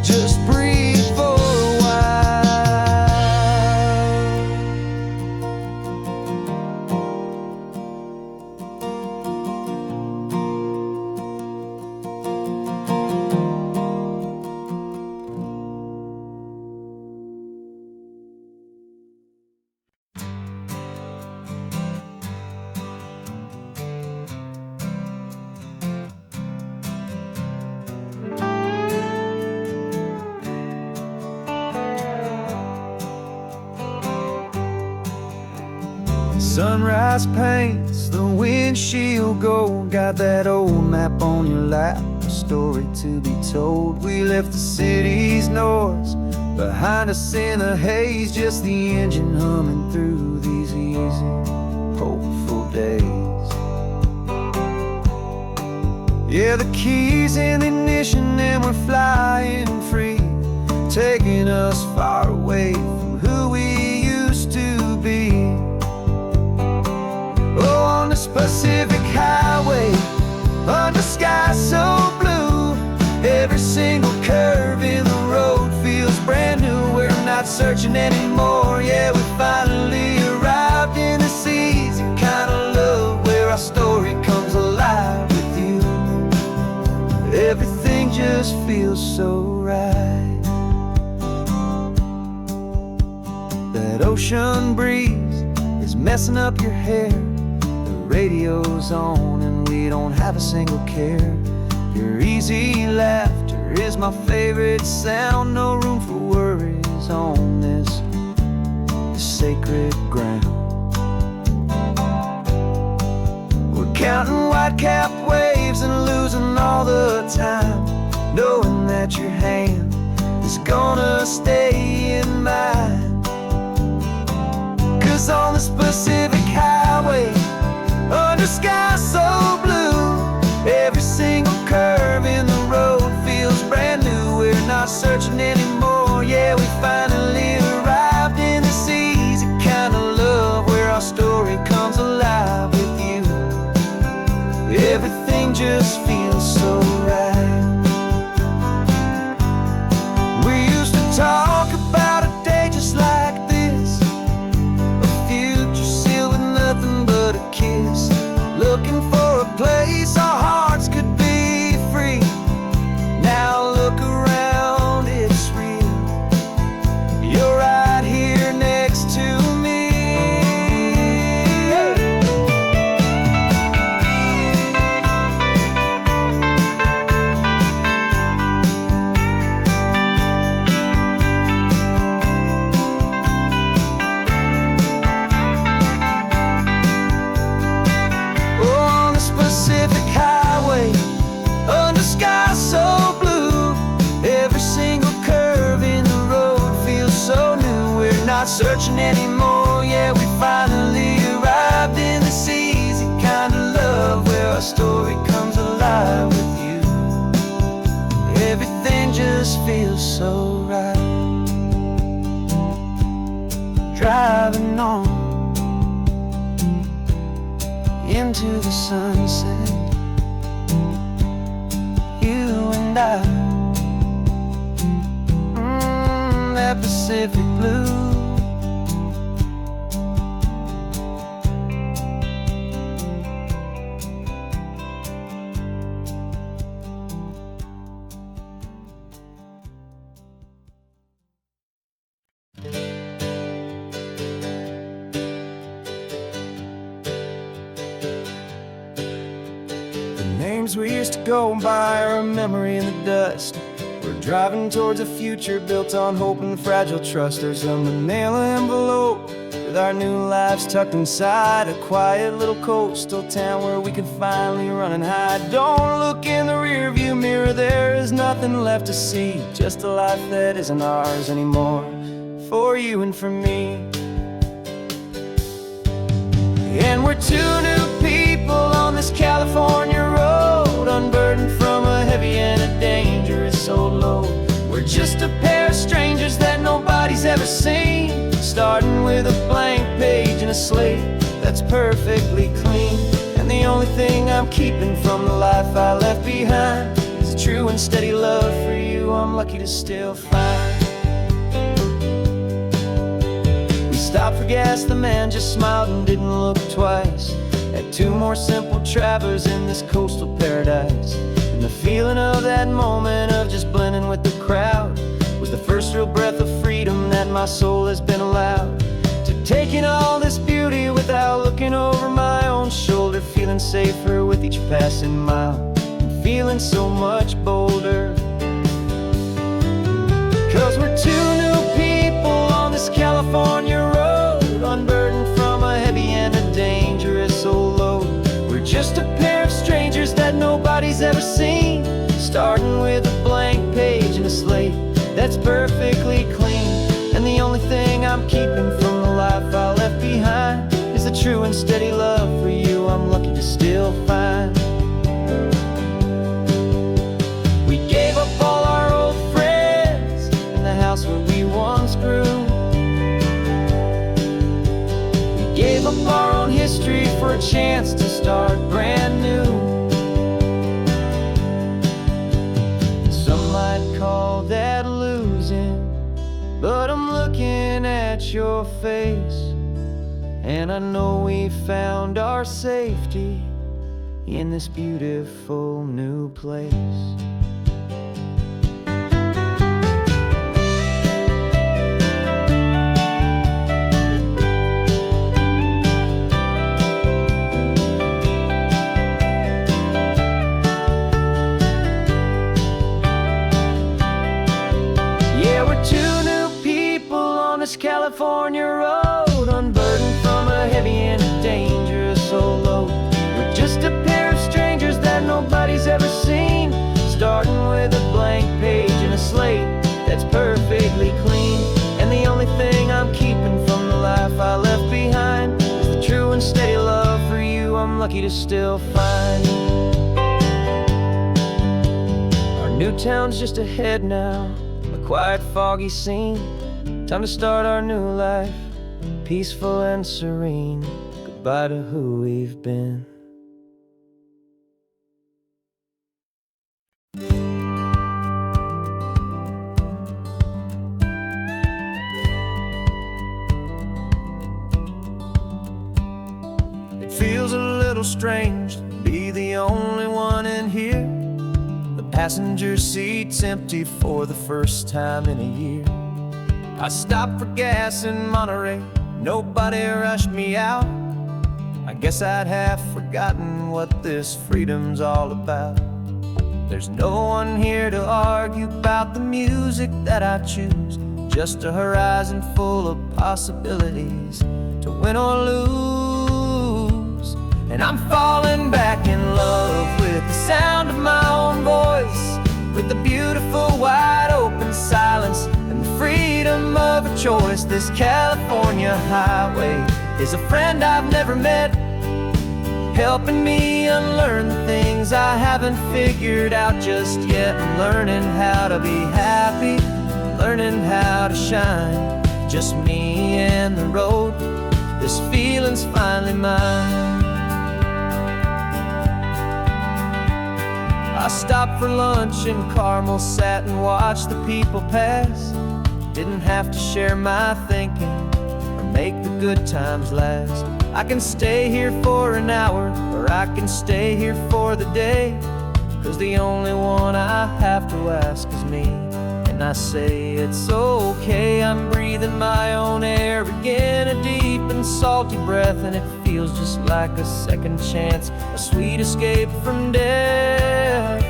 just breathe for a while. Sunrise paints the windshield gold. Got that old map on your lap, a story to be told. We left the city's noise behind us in the haze, just the engine humming through these easy, hopeful days. Yeah, the keys in the ignition and we're flying free, taking us far away from who we used to be. Oh, on this Pacific highway, under sky so blue, every single curve in the road feels brand new. We're not searching anymore, yeah, we finally arrived in this easy kind of love where our story comes alive with you. Everything just feels so right. That ocean breeze is messing up your hair, radio's on and we don't have a single care. Your easy laughter is my favorite sound. No room for worries on this sacred ground. We're counting white-capped waves and losing all the time, knowing that your hand is gonna stay in mine. 'Cause on this Pacific highway, under sky so blue, every single curve in the road feels brand new. We're not searching anymore, yeah, we finally arrived in this easy kind of love where our story comes alive with you. Everything just feels so right. We used to talk about a day just like this, a future sealed with nothing but a kiss, looking for a place our hearts could be free. Now look around, it's real. You're right here next to me. Pacific highway, under sky so blue, every single curve in the road feels so new. We're not searching anymore, yeah, we finally arrived in this easy kind of love where our story comes alive with you. Everything just just feels so right. Driving on into the sunset, you and I, that Pacific blue. Names we used to go by are a memory in the dust. We're driving towards a future built on hope and fragile trust. There's a manila envelope with our new lives tucked inside, a quiet little coastal town where we can finally run and hide. Don't look in the rearview mirror, there is nothing left to see, just a life that isn't ours anymore, for you and for me. And we're two new people on this California road, unburdened from a heavy and a dangerous old load. We're just a pair of strangers that nobody's ever seen, starting with a blank page and a slate that's perfectly clean. And the only thing I'm keeping from the life I left behind is a true and steady love for you I'm lucky to still find. Stopped for gas, the man just smiled and didn't look twice. Had two more simple travelers in this coastal paradise. And the feeling of that moment of just blending with the crowd was the first real breath of freedom that my soul has been allowed to take in all this beauty without looking over my own shoulder, feeling safer with each passing mile and feeling so much bolder. 'Cause we're two new people on this California road, unburdened from a heavy and a dangerous old load. We're just a pair of strangers that nobody's ever seen, starting with a blank page and a slate that's perfectly clean. And the only thing I'm keeping from the life I left behind is the true and steady love for you I'm lucky to still find. We gave up all our old friends in the house where we once grew. Gave up our own history for a chance to start brand new. Some might call that losing, but I'm looking at your face, and I know we found our safety in this beautiful new place. California road, unburdened from a heavy and a dangerous old load. We're just a pair of strangers that nobody's ever seen, starting with a blank page and a slate that's perfectly clean. And the only thing I'm keeping from the life I left behind is the true and steady love for you I'm lucky to still find. Our new town's just ahead now, a quiet, foggy scene. Time to start our new life, peaceful and serene. Goodbye to who we've been. It feels a little strange to be the only one in here. The passenger seat's empty for the first time in a year. I stopped for gas in Monterey, nobody rushed me out. I guess I'd have forgotten what this freedom's all about. There's no one here to argue about the music that I choose, just a horizon full of possibilities to win or lose. And I'm falling back in love with the sound of my own voice, with the beautiful wide open silence and the freedom of a choice. This California highway is a friend I've never met, helping me unlearn the things I haven't figured out just yet, and learning how to be happy, learning how to shine. Just me and the road, this feeling's finally mine. I stopped for lunch in Carmel, sat and watched the people pass. Didn't have to share my thinking or make the good times last. I can stay here for an hour, or I can stay here for the day, 'cause the only one I have to ask is me. And I say it's okay, I'm breathing my own air again, a deep and salty breath, and it feels just like a second chance, a sweet escape from death.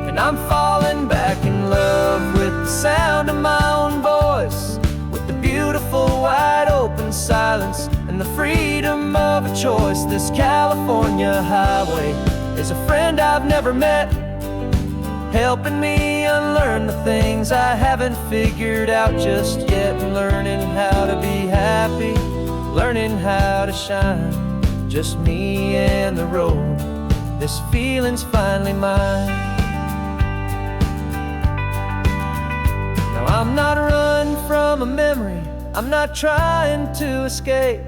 And I'm falling back in love with the sound of my own voice, with the beautiful wide open silence and the freedom of a choice. This California highway is a friend I've never met, helping me unlearn the things I haven't figured out just yet, and learning how to be happy, learning how to shine. Just me and the road, this feeling's finally mine. Now I'm not running from a memory, I'm not trying to escape,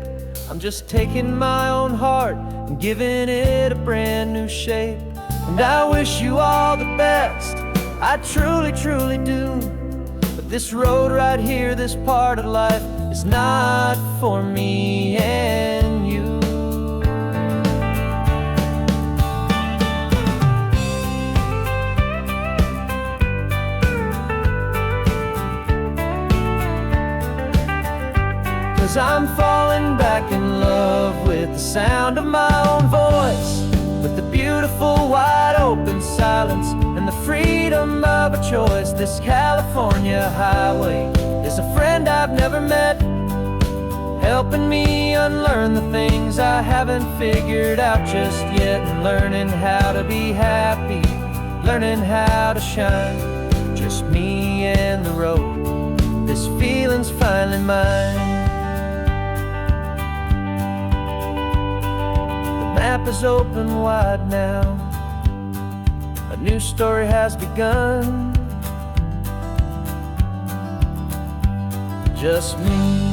I'm just taking my own heart and giving it a brand new shape. And I wish you all the best, I truly, truly do. But this road right here, this part of life, is not for me and you. Cause I'm falling back in love with the sound of my own voice, with the beautiful wide open silence and the freedom of a choice. This California highway is a friend I've never met, helping me unlearn the things I haven't figured out just yet, and learning how to be happy, learning how to shine. Just me and the road, this feeling's finally mine. Map is open wide now, a new story has begun. Just me